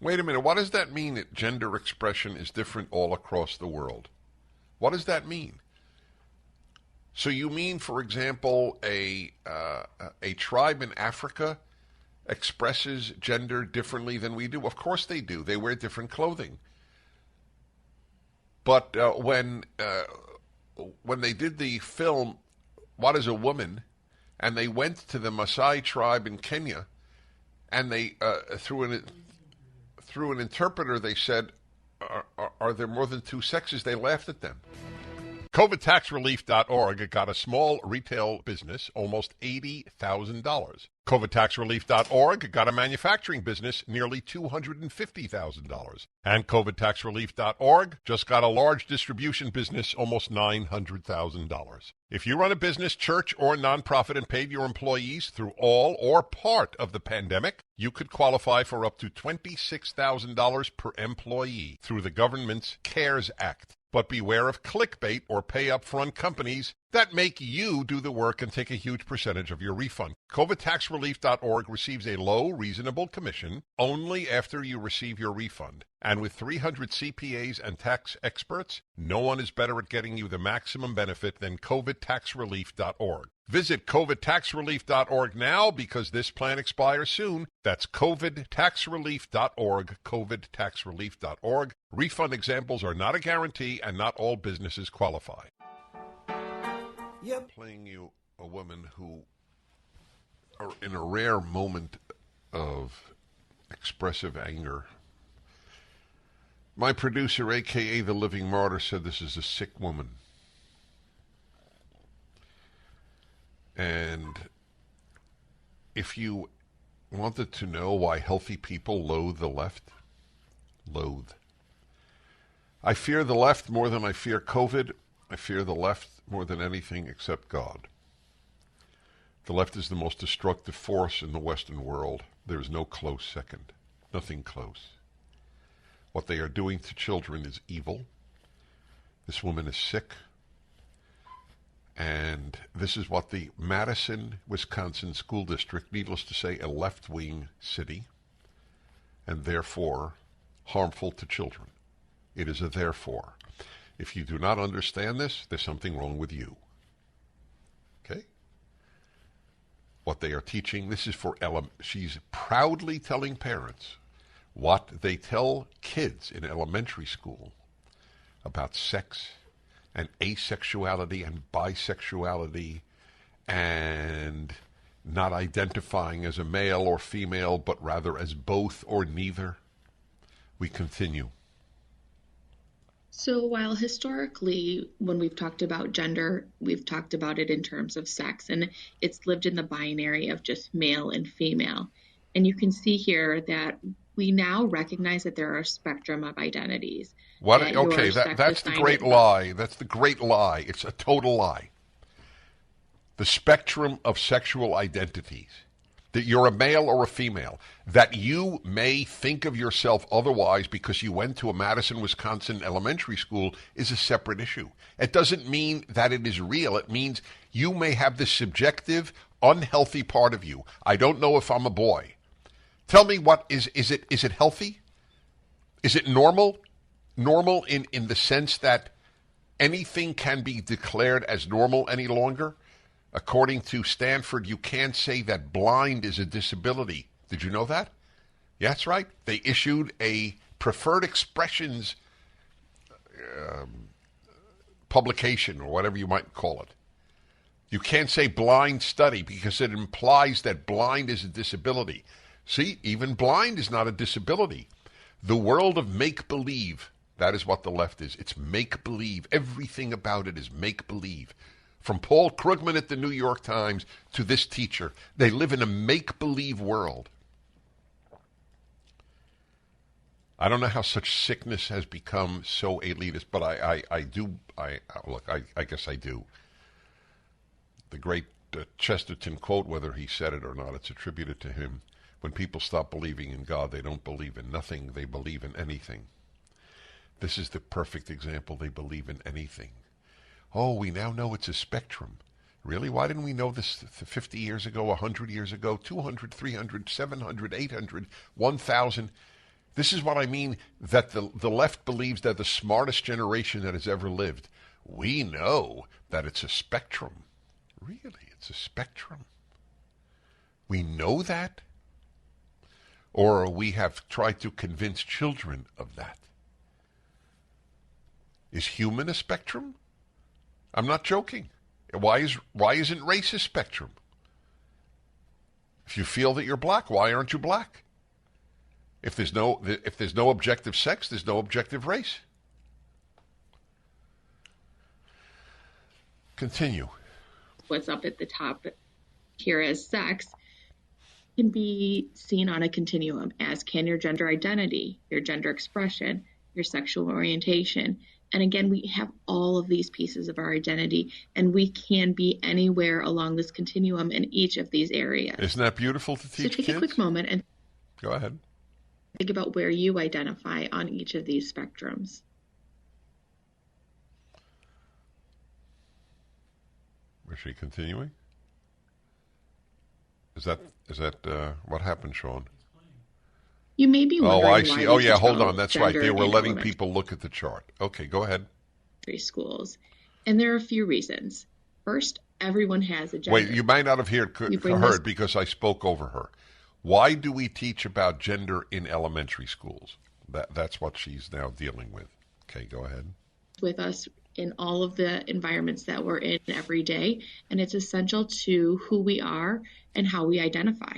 Wait a minute. What does that mean that gender expression is different all across the world? What does that mean? So you mean, for example, a tribe in Africa expresses gender differently than we do? Of course they do. They wear different clothing. But when they did the film, What is a Woman, and they went to the Maasai tribe in Kenya, and they through an interpreter, they said, are there more than two sexes? They laughed at them. COVIDTaxRelief.org got a small retail business almost $80,000. COVIDTaxRelief.org got a manufacturing business nearly $250,000. And COVIDTaxRelief.org just got a large distribution business almost $900,000. If you run a business, church, or nonprofit and paid your employees through all or part of the pandemic, you could qualify for up to $26,000 per employee through the government's CARES Act. But beware of clickbait or pay-up-front companies that make you do the work and take a huge percentage of your refund. COVIDTaxRelief.org receives a low, reasonable commission only after you receive your refund. And with 300 CPAs and tax experts, no one is better at getting you the maximum benefit than COVIDTaxRelief.org. Visit COVIDTaxRelief.org now because this plan expires soon. That's COVIDTaxRelief.org, COVIDTaxRelief.org. Refund examples are not a guarantee and not all businesses qualify. Yep. Playing you a woman who, in a rare moment of expressive anger, my producer, a.k.a. the Living Martyr, said this is a sick woman. And if you wanted to know why healthy people loathe the left, loathe. I fear the left more than I fear COVID. I fear the left more than anything except God. The left is the most destructive force in the Western world. There is no close second. Nothing close. What they are doing to children is evil. This woman is sick. And this is what the Madison, Wisconsin School District, needless to say, a left-wing city, and therefore harmful to children. It is a therefore. If you do not understand this, there's something wrong with you. Okay? What they are teaching, this is for she's proudly telling parents what they tell kids in elementary school about sex and asexuality and bisexuality and not identifying as a male or female, but rather as both or neither. We continue. So while historically, when we've talked about gender, we've talked about it in terms of sex, and it's lived in the binary of just male and female. And you can see here that we now recognize that there are a spectrum of identities. What? Okay, that's the great lie. That's the great lie. It's a total lie. The spectrum of sexual identities. That you're a male or a female. That you may think of yourself otherwise because you went to a Madison, Wisconsin elementary school is a separate issue. It doesn't mean that it is real. It means you may have this subjective, unhealthy part of you. I don't know if I'm a boy. Tell me what is it healthy? Is it normal? Normal in the sense that anything can be declared as normal any longer? According to Stanford, you can't say that blind is a disability. Did you know that? Yeah, that's right. They issued a preferred expressions publication, or whatever you might call it. You can't say blind study because it implies that blind is a disability. See, even blind is not a disability. The world of make-believe, that is what the left is. It's make-believe. Everything about it is make-believe. From Paul Krugman at the New York Times to this teacher, they live in a make-believe world. I don't know how such sickness has become so elitist, but I guess I do. The great Chesterton quote, whether he said it or not, it's attributed to him. When people stop believing in God, they don't believe in nothing, they believe in anything. This is the perfect example. They believe in anything. Oh, we now know it's a spectrum. Really? Why didn't we know this 50 years ago, 100 years ago, 200, 300, 700, 800, 1,000? This is what I mean, that the left believes they're the smartest generation that has ever lived. We know that it's a spectrum. Really? It's a spectrum. We know that? Or we have tried to convince children of that. Is human a spectrum? I'm not joking. Why isn't race a spectrum? If you feel that you're black, why aren't you black? If there's no objective sex, there's no objective race. Continue. What's up at the top here as sex can be seen on a continuum, as can your gender identity, your gender expression, your sexual orientation. And again, we have all of these pieces of our identity, and we can be anywhere along this continuum in each of these areas. Isn't that beautiful to teach kids? So take a quick moment and go ahead. Think about where you identify on each of these spectrums. Is she continuing? Is that what happened, Sean? You may be wondering I see. Oh, yeah, hold on. That's right. They were letting elementary people look at the chart. Okay, go ahead. Schools. And there are a few reasons. First, everyone has a gender. Wait, you might not have heard because I spoke over her. Why do we teach about gender in elementary schools? That's what she's now dealing with. Okay, go ahead. With us in all of the environments that we're in every day, and it's essential to who we are and how we identify.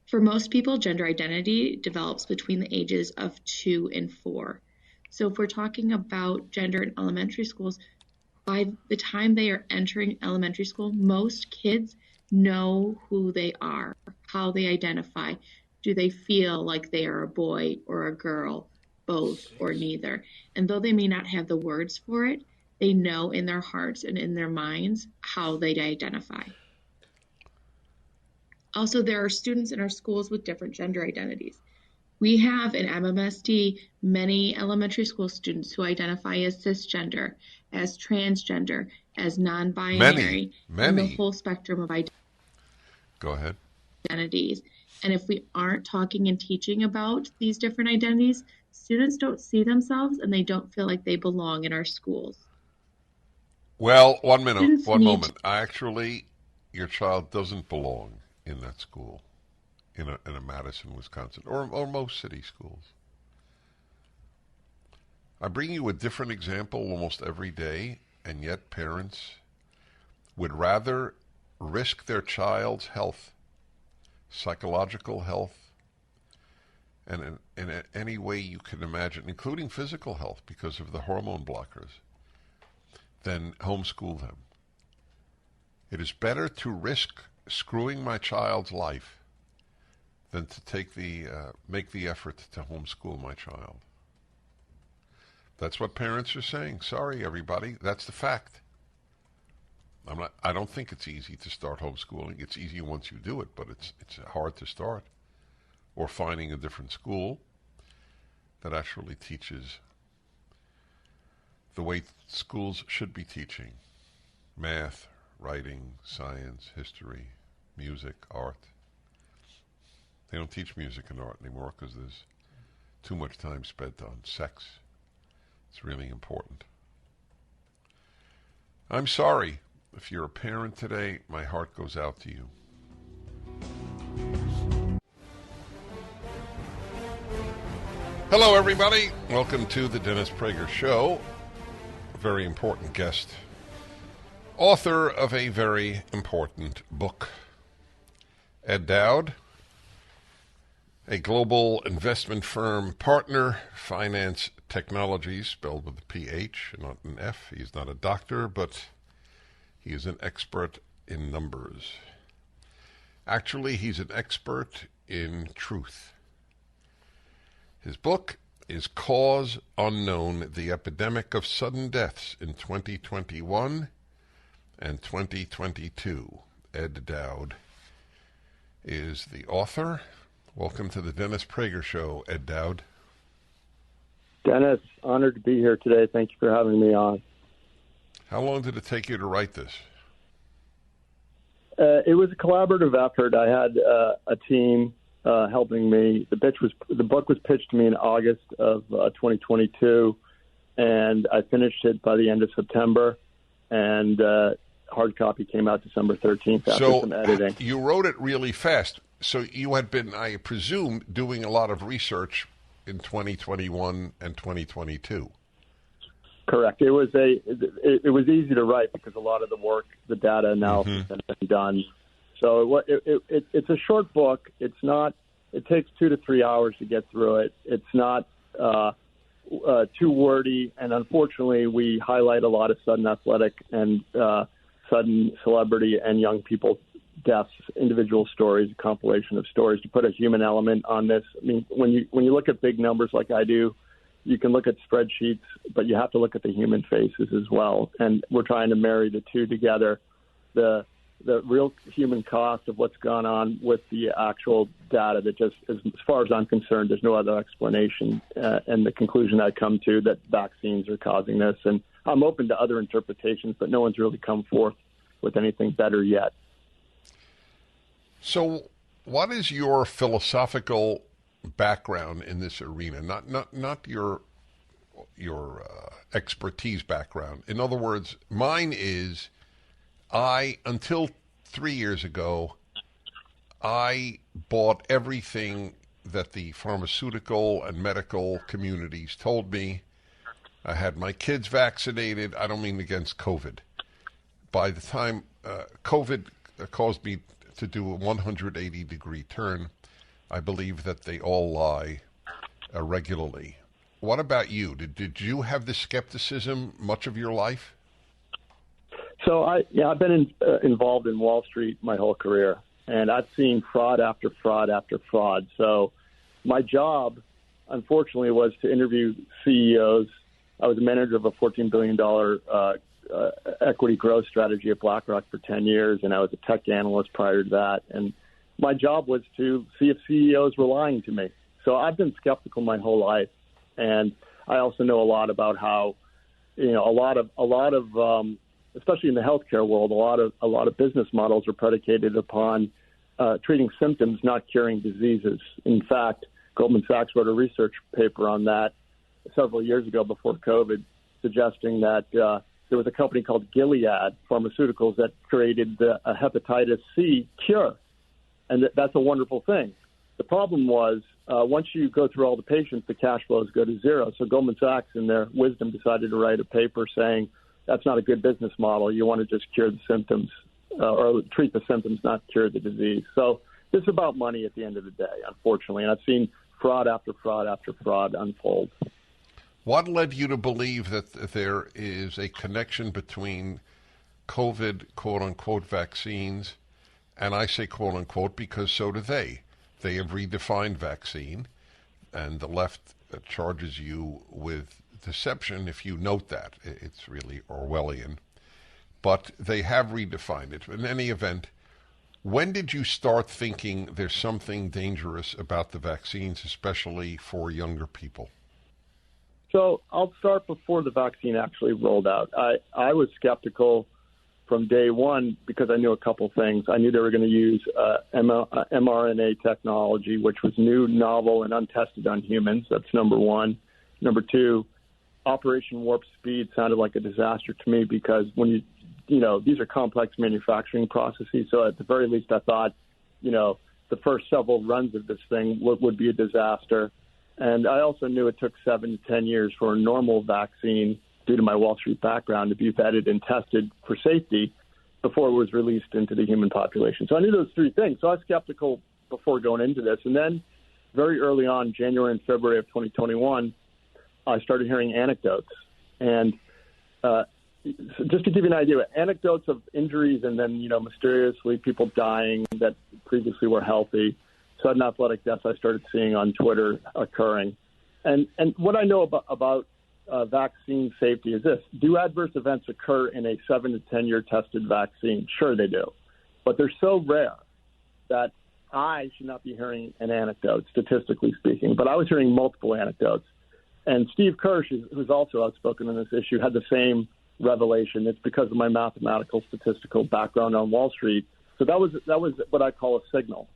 For most people, gender identity develops between the ages of 2 and 4. So if we're talking about gender in elementary schools, by the time they are entering elementary school, most kids know who they are, how they identify. Do they feel like they are a boy or a girl, both or neither? And though they may not have the words for it, they know in their hearts and in their minds how they identify. Also, there are students in our schools with different gender identities. We have in MMSD many elementary school students who identify as cisgender, as transgender, as non-binary, and the whole spectrum of Go ahead. identities. And if we aren't talking and teaching about these different identities, students don't see themselves and they don't feel like they belong in our schools. Well, one moment. Actually, your child doesn't belong in that school, in a Madison, Wisconsin, or most city schools. I bring you a different example almost every day, and yet parents would rather risk their child's health, psychological health, and in any way you can imagine, including physical health because of the hormone blockers, than homeschool them. It is better to risk screwing my child's life than to make the effort to homeschool my child. That's what parents are saying. Sorry, everybody. That's the fact. I don't think it's easy to start homeschooling. It's easy once you do it, but it's hard to start. Or finding a different school that actually teaches the way schools should be teaching. Math, writing, science, history, music, art. They don't teach music and art anymore because there's too much time spent on sex. It's really important. I'm sorry. If you're a parent today, my heart goes out to you. Hello, everybody. Welcome to the Dennis Prager Show. A very important guest. Author of a very important book. Ed Dowd, a global investment firm partner, Phinance Technologies, spelled with a P-H, not an F. He's not a doctor, but he is an expert in numbers. Actually, he's an expert in truth. His book is Cause Unknown, The Epidemic of Sudden Deaths in 2021 and 2022. Ed Dowd is the author. Welcome to the Dennis Prager Show, Ed Dowd. Dennis, honored to be here today. Thank you for having me on. How long did it take you to write this? It was a collaborative effort. I had a team helping me. The book was pitched to me in August of 2022, and I finished it by the end of September, and hard copy came out December 13th after some editing. You wrote it really fast. So you had been, I presume, doing a lot of research in 2021 and 2022. Correct. It was easy to write because a lot of the work, the data analysis had been done. So it's a short book. It takes 2 to 3 hours to get through it. It's not too wordy, and unfortunately, we highlight a lot of sudden athletic and sudden celebrity and young people deaths, individual stories, a compilation of stories to put a human element on this. I mean, when you look at big numbers like I do, you can look at spreadsheets, but you have to look at the human faces as well. And we're trying to marry the two together, the real human cost of what's gone on with the actual data that just, as far as I'm concerned, there's no other explanation. And the conclusion I come to that vaccines are causing this. And I'm open to other interpretations, but no one's really come forth with anything better yet. So what is your philosophical background in this arena? Not your expertise background. In other words, mine is until 3 years ago, I bought everything that the pharmaceutical and medical communities told me. I had my kids vaccinated. I don't mean against COVID. By the time COVID caused me to do a 180-degree turn, I believe that they all lie regularly. What about you? Did you have this skepticism much of your life? So I've been involved in Wall Street my whole career, and I've seen fraud after fraud after fraud. So my job, unfortunately, was to interview CEOs. I was a manager of a $14 billion equity growth strategy at BlackRock for 10 years, and I was a tech analyst prior to that. And my job was to see if CEOs were lying to me. So I've been skeptical my whole life, and I also know a lot about how, a lot of especially in the healthcare world, a lot of business models are predicated upon treating symptoms, not curing diseases. In fact, Goldman Sachs wrote a research paper on that several years ago before COVID, suggesting that there was a company called Gilead Pharmaceuticals that created a hepatitis C cure, and that's a wonderful thing. The problem was once you go through all the patients, the cash flows go to zero. So Goldman Sachs, in their wisdom, decided to write a paper saying that's not a good business model. You want to just cure the symptoms or treat the symptoms, not cure the disease. So this is about money at the end of the day, unfortunately, and I've seen fraud after fraud after fraud unfold. What led you to believe that there is a connection between COVID, quote-unquote, vaccines, and I say quote-unquote because so do they. They have redefined vaccine, and the left charges you with deception if you note that. It's really Orwellian. But they have redefined it. In any event, when did you start thinking there's something dangerous about the vaccines, especially for younger people? So I'll start before the vaccine actually rolled out. I was skeptical from day one because I knew a couple things. I knew they were going to use mRNA technology, which was new, novel, and untested on humans. That's number one. Number two, Operation Warp Speed sounded like a disaster to me because when these are complex manufacturing processes. So at the very least, I thought, the first several runs of this thing would be a disaster. And I also knew it took 7 to 10 years for a normal vaccine, due to my Wall Street background, to be vetted and tested for safety before it was released into the human population. So I knew those three things. So I was skeptical before going into this. And then very early on, January and February of 2021, I started hearing anecdotes. And just to give you an idea, anecdotes of injuries and then, mysteriously people dying that previously were healthy, sudden athletic deaths I started seeing on Twitter occurring. And what I know about vaccine safety is this. Do adverse events occur in a 7 to 10 year tested vaccine? Sure they do. But they're so rare that I should not be hearing an anecdote, statistically speaking. But I was hearing multiple anecdotes. And Steve Kirsch, who's also outspoken on this issue, had the same revelation. It's because of my mathematical statistical background on Wall Street. So that was what I call a signal.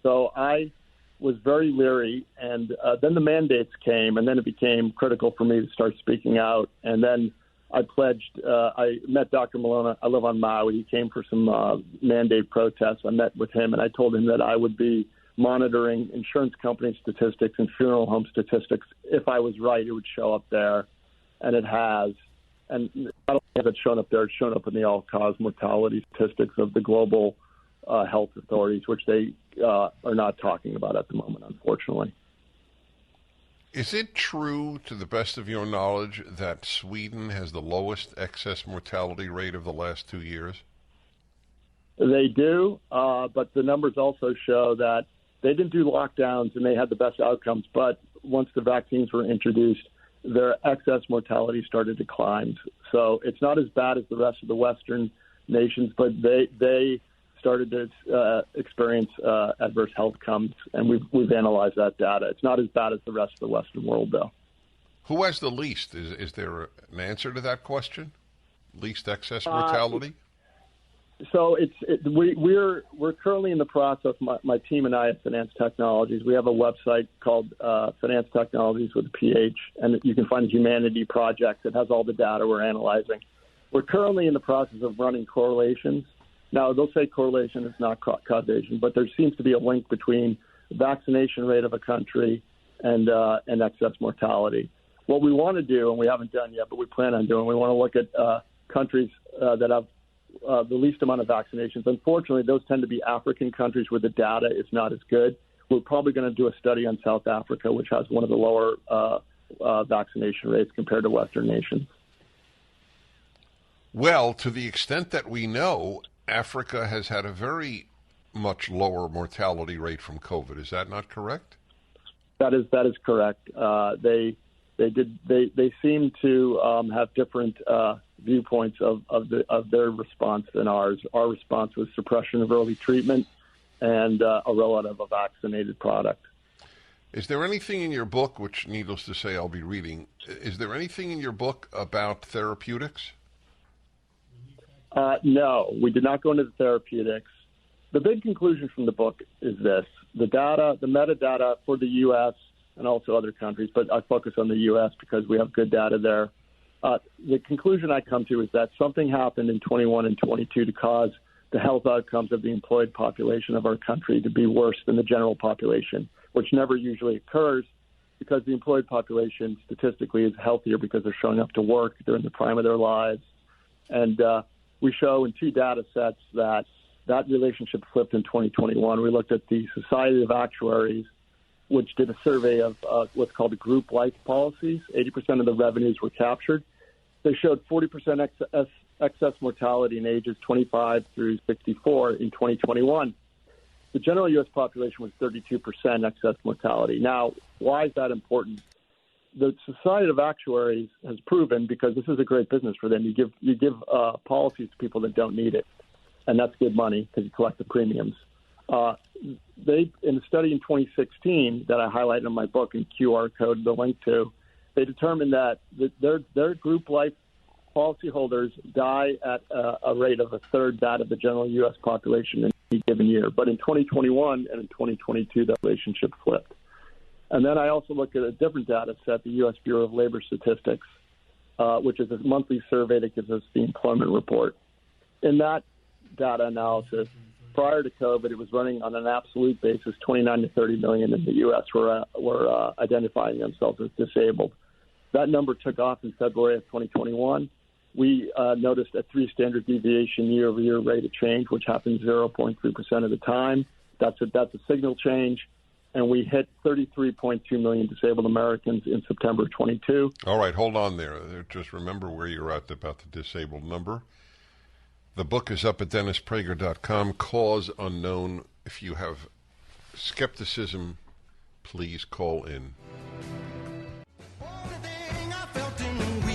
So I was very leery, and then the mandates came, and then it became critical for me to start speaking out. And then I pledged, I met Dr. Malone. I live on Maui. He came for some mandate protests. I met with him, and I told him that I would be monitoring insurance company statistics and funeral home statistics. If I was right, it would show up there, and it has. And not only has it shown up there, it's shown up in the all-cause mortality statistics of the global health authorities, which they are not talking about at the moment, unfortunately. Is it true, to the best of your knowledge, that Sweden has the lowest excess mortality rate of the last 2 years? They do, but the numbers also show that they didn't do lockdowns and they had the best outcomes. But once the vaccines were introduced, their excess mortality started to climb. So it's not as bad as the rest of the Western nations, but they started to experience adverse health outcomes, and we've analyzed that data. It's not as bad as the rest of the Western world, though. Who has the least? Is there an answer to that question? Least excess mortality? So we're currently in the process. My team and I at Phinance Technologies. We have a website called Phinance Technologies with a PH, and you can find a humanity project that has all the data we're analyzing. We're currently in the process of running correlations. Now, they'll say correlation is not causation, but there seems to be a link between the vaccination rate of a country and excess mortality. What we want to do, and we haven't done yet, but we plan on doing, we want to look at countries that have the least amount of vaccinations. Unfortunately, those tend to be African countries where the data is not as good. We're probably going to do a study on South Africa, which has one of the lower vaccination rates compared to Western nations. Well, to the extent that we know, Africa has had a very much lower mortality rate from COVID. Is that not correct? That is correct. They seem to have different viewpoints of their response than ours. Our response was suppression of early treatment and a rollout of a vaccinated product. Is there anything in your book, which needless to say I'll be reading, is there anything in your book about therapeutics? No, we did not go into the therapeutics. The big conclusion from the book is this. The data, the metadata for the U.S. and also other countries, but I focus on the U.S. because we have good data there. The conclusion I come to is that something happened in 21 and 22 to cause the health outcomes of the employed population of our country to be worse than the general population, which never usually occurs because the employed population statistically is healthier because they're showing up to work, they're in the prime of their lives. And we show in two data sets that relationship flipped in 2021. We looked at the Society of Actuaries, which did a survey of what's called the group life policies. 80% of the revenues were captured. They showed 40% excess mortality in ages 25 through 64 in 2021. The general U.S. population was 32% excess mortality. Now, why is that important? The Society of Actuaries has proven, because this is a great business for them, you give policies to people that don't need it, and that's good money because you collect the premiums. They, in a study in 2016 that I highlight in my book and QR code the link to, they determined that their group life policyholders die at a rate of a third that of the general U.S. population in any given year. But in 2021 and in 2022, that relationship flipped. And then I also looked at a different data set, the U.S. Bureau of Labor Statistics, which is a monthly survey that gives us the employment report. In that data analysis, prior to COVID, it was running on an absolute basis. 29 to 30 million in the U.S. were identifying themselves as disabled. That number took off in February of 2021. We noticed a 3 standard deviation year-over-year rate of change, which happens 0.3% of the time. That's a signal change. And we hit 33.2 million disabled Americans in September 22. All right, hold on there. Just remember where you're at about the disabled number. The book is up at DennisPrager.com. Cause unknown. If you have skepticism, please call in.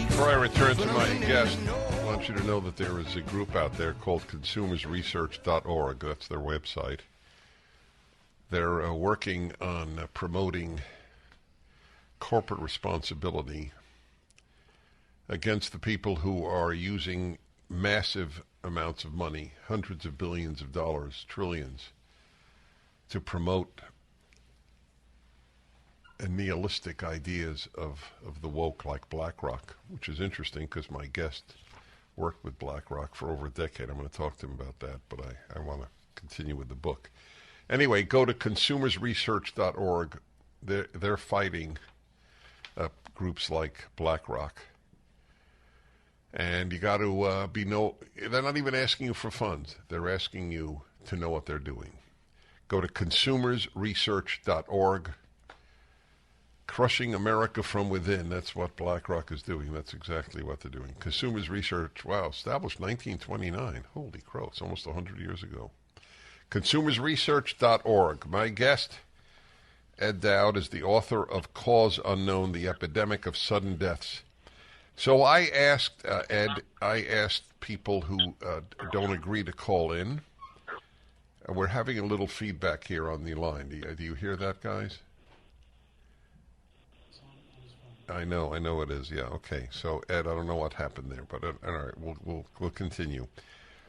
Before I return to my guest, I want you to know that there is a group out there called consumersresearch.org. That's their website. They're working on promoting corporate responsibility against the people who are using massive amounts of money, hundreds of billions of dollars, trillions, to promote nihilistic ideas of the woke, like BlackRock, which is interesting because my guest worked with BlackRock for over a decade. I'm going to talk to him about that, but I want to continue with the book. Anyway, go to consumersresearch.org. They're fighting groups like BlackRock. And you got to they're not even asking you for funds. They're asking you to know what they're doing. Go to consumersresearch.org. Crushing America from within. That's what BlackRock is doing. That's exactly what they're doing. Consumers Research, wow, established 1929. Holy crow, it's almost 100 years ago. Consumersresearch.org. My guest, Ed Dowd, is the author of Cause Unknown, The Epidemic of Sudden Deaths. So I asked, Ed, people who don't agree to call in. We're having a little feedback here on the line. Do you hear that, guys? I know it is. Yeah, okay. So, Ed, I don't know what happened there, but all right, we'll continue.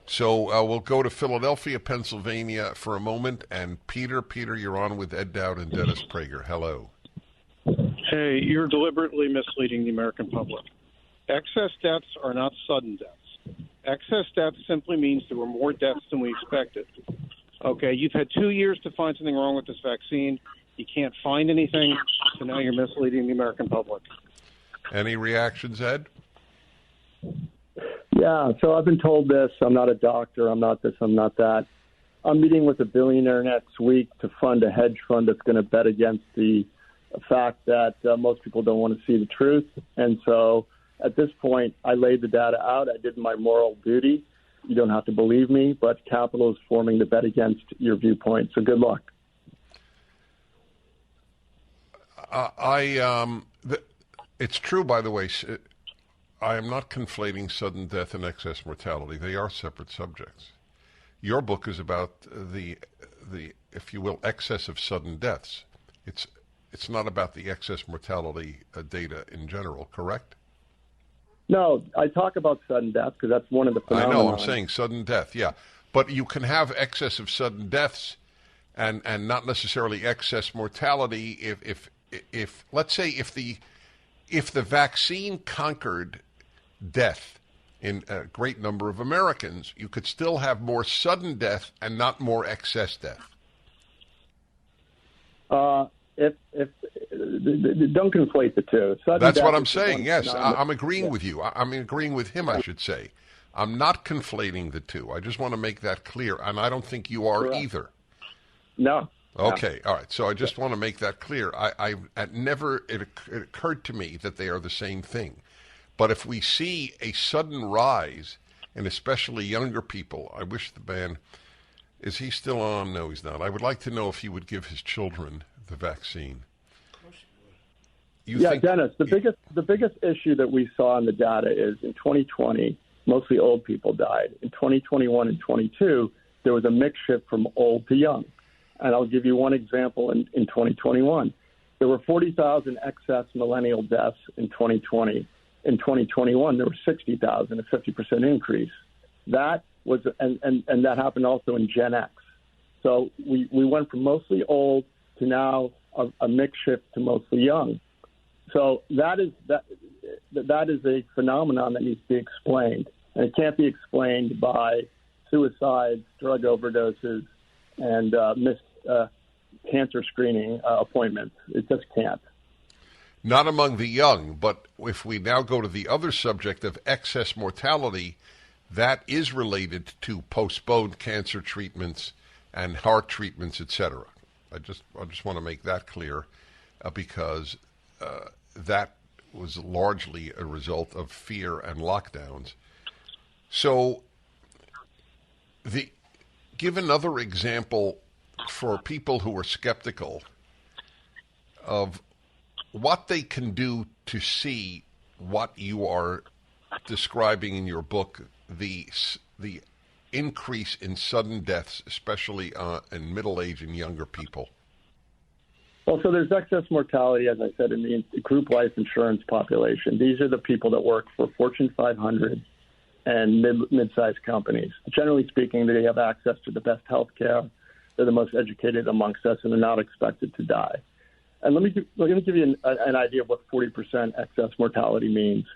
So we'll go to Philadelphia, Pennsylvania for a moment, and Peter, you're on with Ed Dowd and Dennis Prager. Hello. Hey, you're deliberately misleading the American public. Excess deaths are not sudden deaths. Excess deaths simply means there were more deaths than we expected. Okay, you've had 2 years to find something wrong with this vaccine. You can't find anything, so now you're misleading the American public. Any reactions, Ed? Yeah, so I've been told this. I'm not a doctor. I'm not this. I'm not that. I'm meeting with a billionaire next week to fund a hedge fund that's going to bet against the fact that most people don't want to see the truth. And so at this point, I laid the data out. I did my moral duty. You don't have to believe me, but capital is forming the bet against your viewpoint. So good luck. It's true, by the way. I am not conflating sudden death and excess mortality. They are separate subjects. Your book is about the, if you will, excess of sudden deaths. It's It's not about the excess mortality data in general, correct? No, I talk about sudden death because that's one of the phenomena. I know, I'm saying sudden death, yeah. But you can have excess of sudden deaths and not necessarily excess mortality if let's say if the vaccine conquered death in a great number of Americans, you could still have more sudden death and not more excess death. If don't conflate the two. Sudden That's death what I'm is saying. one Yes, phenomenon. I'm agreeing with you. I'm agreeing with him, I should say. I'm not conflating the two. I just want to make that clear, and I don't think you are either. No. Okay, all right. So I just want to make that clear. It occurred to me that they are the same thing. But if we see a sudden rise, and especially younger people, I wish the man, is he still on? No, he's not. I would like to know if he would give his children the vaccine. Dennis, the biggest issue that we saw in the data is in 2020, mostly old people died. In 2021 and 22, there was a mix shift from old to young. And I'll give you one example in 2021. There were 40,000 excess millennial deaths in 2020. In 2021, there were 60,000, a 50% increase. That was, and that happened also in Gen X. So we went from mostly old to now a mix shift to mostly young. So that is a phenomenon that needs to be explained, and it can't be explained by suicides, drug overdoses, and missed cancer screening appointments. It just can't. Not among the young, but if we now go to the other subject of excess mortality, that is related to postponed cancer treatments and heart treatments, etc. I just want to make that clear because that was largely a result of fear and lockdowns. So, give another example for people who are skeptical of what they can do to see what you are describing in your book, the increase in sudden deaths, especially in middle age and younger people. Well, so there's excess mortality, as I said, in the group life insurance population. These are the people that work for Fortune 500 and mid-sized companies. Generally speaking, they have access to the best health care. They're the most educated amongst us, and they're not expected to die. And let me give you an idea of what 40% excess mortality means.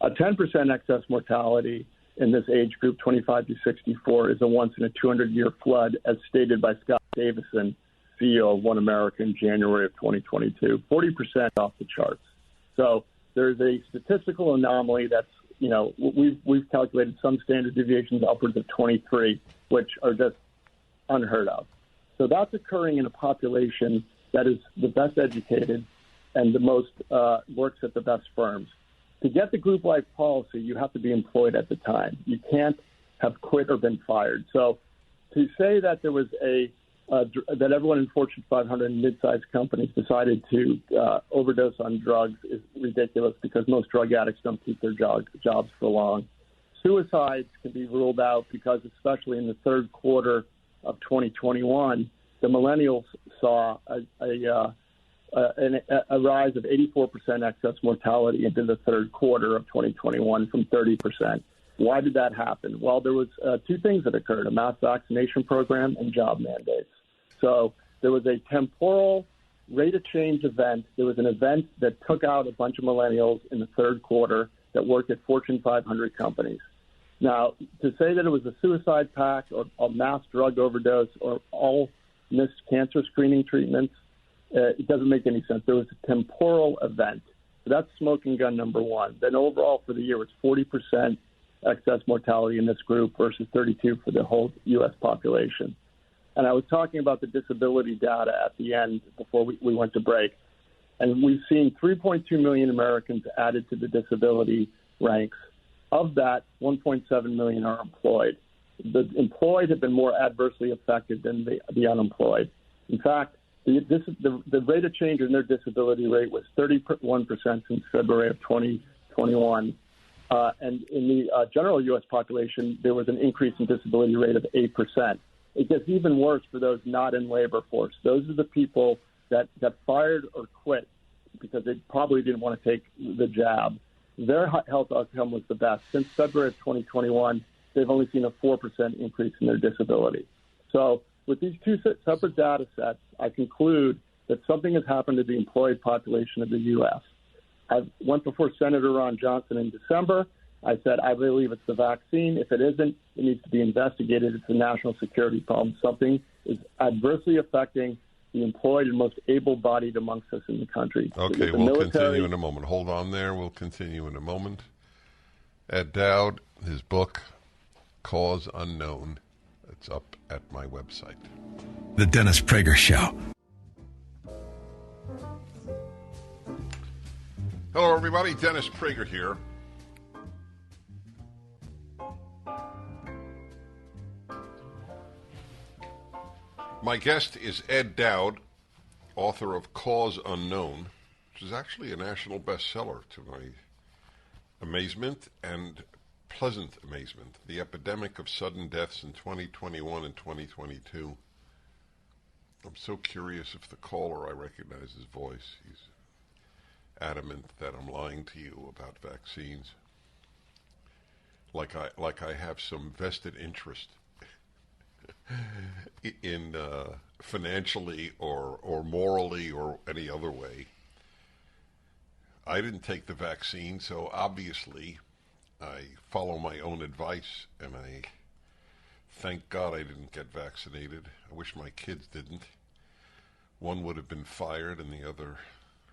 A 10% excess mortality in this age group, 25 to 64, is a once-in-a-200-year flood, as stated by Scott Davison, CEO of One America in January of 2022. 40% off the charts. So there's a statistical anomaly that's, we've calculated some standard deviations upwards of 23, which are just unheard of. So that's occurring in a population that is the best educated and the most works at the best firms. To get the group life policy, you have to be employed at the time. You can't have quit or been fired. So to say that there was that everyone in Fortune 500 and mid-sized companies decided to overdose on drugs is ridiculous because most drug addicts don't keep their jobs for long. Suicides can be ruled out because, especially in the third quarter of 2021, the millennials saw a rise of 84% excess mortality into the third quarter of 2021 from 30%. Why did that happen? Well, there was two things that occurred: a mass vaccination program and job mandates. So there was a temporal rate of change event. There was an event that took out a bunch of millennials in the third quarter that worked at Fortune 500 companies. Now, to say that it was a suicide pact or a mass drug overdose or all missed cancer screening treatments, it doesn't make any sense. There was a temporal event. So that's smoking gun number one. Then overall for the year, it's 40% excess mortality in this group versus 32% for the whole U.S. population. And I was talking about the disability data at the end before we went to break. And we've seen 3.2 million Americans added to the disability ranks. Of that, 1.7 million are employed. The employed have been more adversely affected than the unemployed. In fact, the rate of change in their disability rate was 31% since February of 2021. And in the general U.S. population, there was an increase in disability rate of 8%. It gets even worse for those not in labor force. Those are the people that fired or quit because they probably didn't want to take the jab, their health outcome was the best. Since February of 2021, they've only seen a 4% increase in their disability. So with these two separate data sets, I conclude that something has happened to the employed population of the U.S. I went before Senator Ron Johnson in December. I said, I believe it's the vaccine. If it isn't, it needs to be investigated. It's a national security problem. Something is adversely affecting the employed and most able-bodied amongst us in the country. Okay, we'll continue in a moment. Hold on there. We'll continue in a moment. Ed Dowd, his book, Cause Unknown. It's up at my website. The Dennis Prager Show. Hello, everybody. Dennis Prager here. My guest is Ed Dowd, author of Cause Unknown, which is actually a national bestseller to my amazement and pleasant amazement. The Epidemic of Sudden Deaths in 2021 and 2022. I'm so curious if the caller, I recognize his voice. He's adamant that I'm lying to you about vaccines. Like I have some vested interest in financially or morally or any other way. I didn't take the vaccine, so obviously I follow my own advice, and I thank God I didn't get vaccinated. I wish my kids didn't. One would have been fired, and the other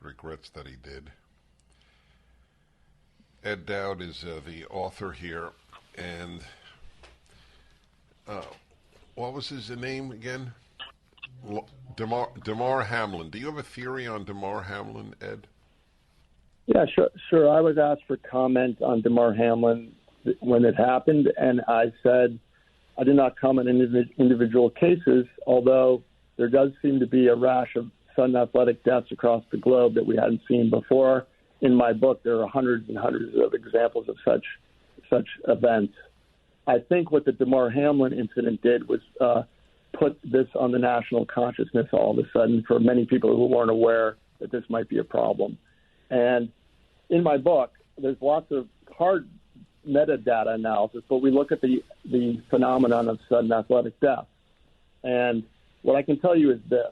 regrets that he did. Ed Dowd is the author here, and what was his name again? Damar Hamlin. Do you have a theory on Damar Hamlin, Ed? Yeah, sure. I was asked for comment on Damar Hamlin when it happened, and I said I did not comment on individual cases, although there does seem to be a rash of sudden athletic deaths across the globe that we hadn't seen before. In my book, there are hundreds and hundreds of examples of such events. I think what the Damar Hamlin incident did was put this on the national consciousness all of a sudden for many people who weren't aware that this might be a problem. And in my book, there's lots of hard metadata analysis, but we look at the phenomenon of sudden athletic death. And what I can tell you is this.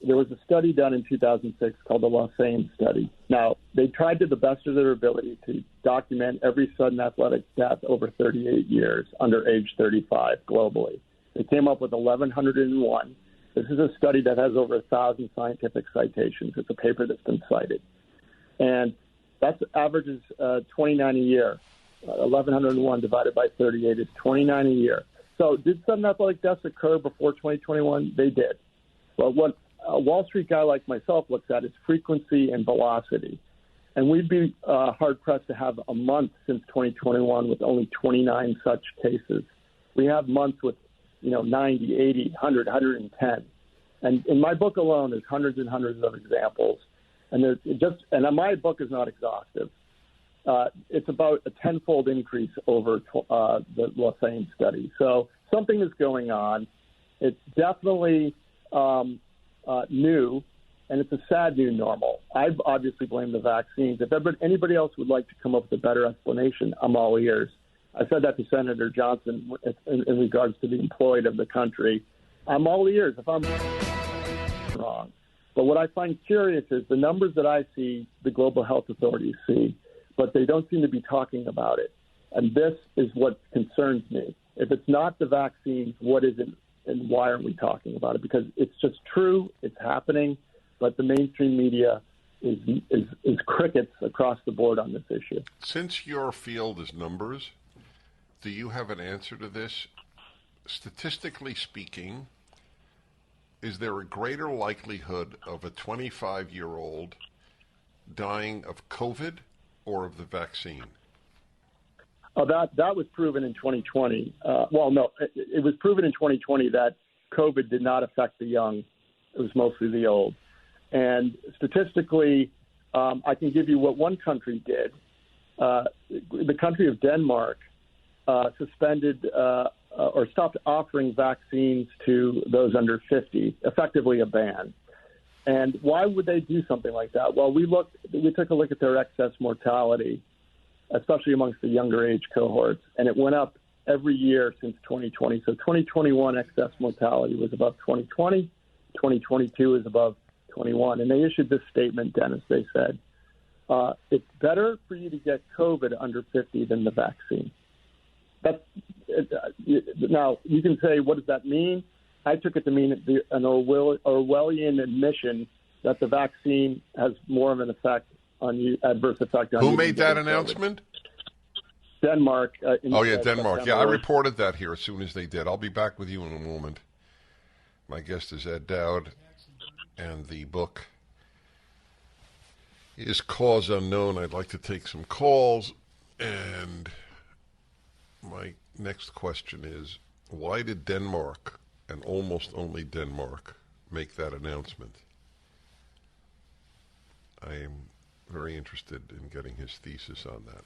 There was a study done in 2006 called the Lausanne study. Now, they tried to the best of their ability to document every sudden athletic death over 38 years under age 35 globally. They came up with 1,101. This is a study that has over 1,000 scientific citations. It's a paper that's been cited. And that averages 29 a year. 1,101 divided by 38 is 29 a year. So did sudden athletic deaths occur before 2021? They did. But what a Wall Street guy like myself looks at is frequency and velocity. And we'd be hard-pressed to have a month since 2021 with only 29 such cases. We have months with, 90, 80, 100, 110. And in my book alone, there's hundreds and hundreds of examples. And my book is not exhaustive. It's about a tenfold increase over the Lausanne study. So something is going on. It's definitely new, and it's a sad new normal. I obviously blame the vaccines. If anybody else would like to come up with a better explanation, I'm all ears. I said that to Senator Johnson in regards to the employed of the country. I'm all ears if I'm wrong. But what I find curious is the numbers that I see, the global health authorities see, but they don't seem to be talking about it. And this is what concerns me. If it's not the vaccines, what is it, and why aren't we talking about it? Because it's just true, it's happening, but the mainstream media is crickets across the board on this issue. Since your field is numbers, do you have an answer to this? Statistically speaking, is there a greater likelihood of a 25-year-old dying of COVID or of the vaccine? That was proven in 2020. It was proven in 2020 that COVID did not affect the young. It was mostly the old. And statistically, I can give you what one country did. The country of Denmark suspended or stopped offering vaccines to those under 50, effectively a ban. And why would they do something like that? Well, we took a look at their excess mortality, especially amongst the younger age cohorts, and it went up every year since 2020. So 2021 excess mortality was above 2020. 2022 is above 21. And they issued this statement, Dennis. They said, it's better for you to get COVID under 50 than the vaccine. Now, you can say, what does that mean? I took it to mean an Orwellian admission that the vaccine has more of an effect on you, adverse effect on you. Who made that announcement? Denmark. Denmark. Yeah, I reported that here as soon as they did. I'll be back with you in a moment. My guest is Ed Dowd, and the book is Cause Unknown. I'd like to take some calls, and my next question is, why did Denmark, and almost only Denmark, make that announcement? I am very interested in getting his thesis on that.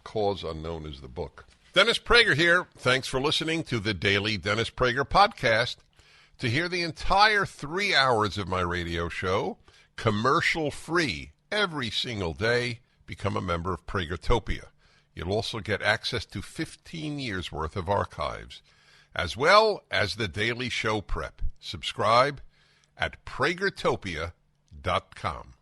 Cause Unknown is the book. Dennis Prager here. Thanks for listening to the Daily Dennis Prager Podcast. To hear the entire 3 hours of my radio show, commercial-free, every single day, become a member of Pragertopia. You'll also get access to 15 years' worth of archives, as well as the daily show prep. Subscribe at pragertopia.com.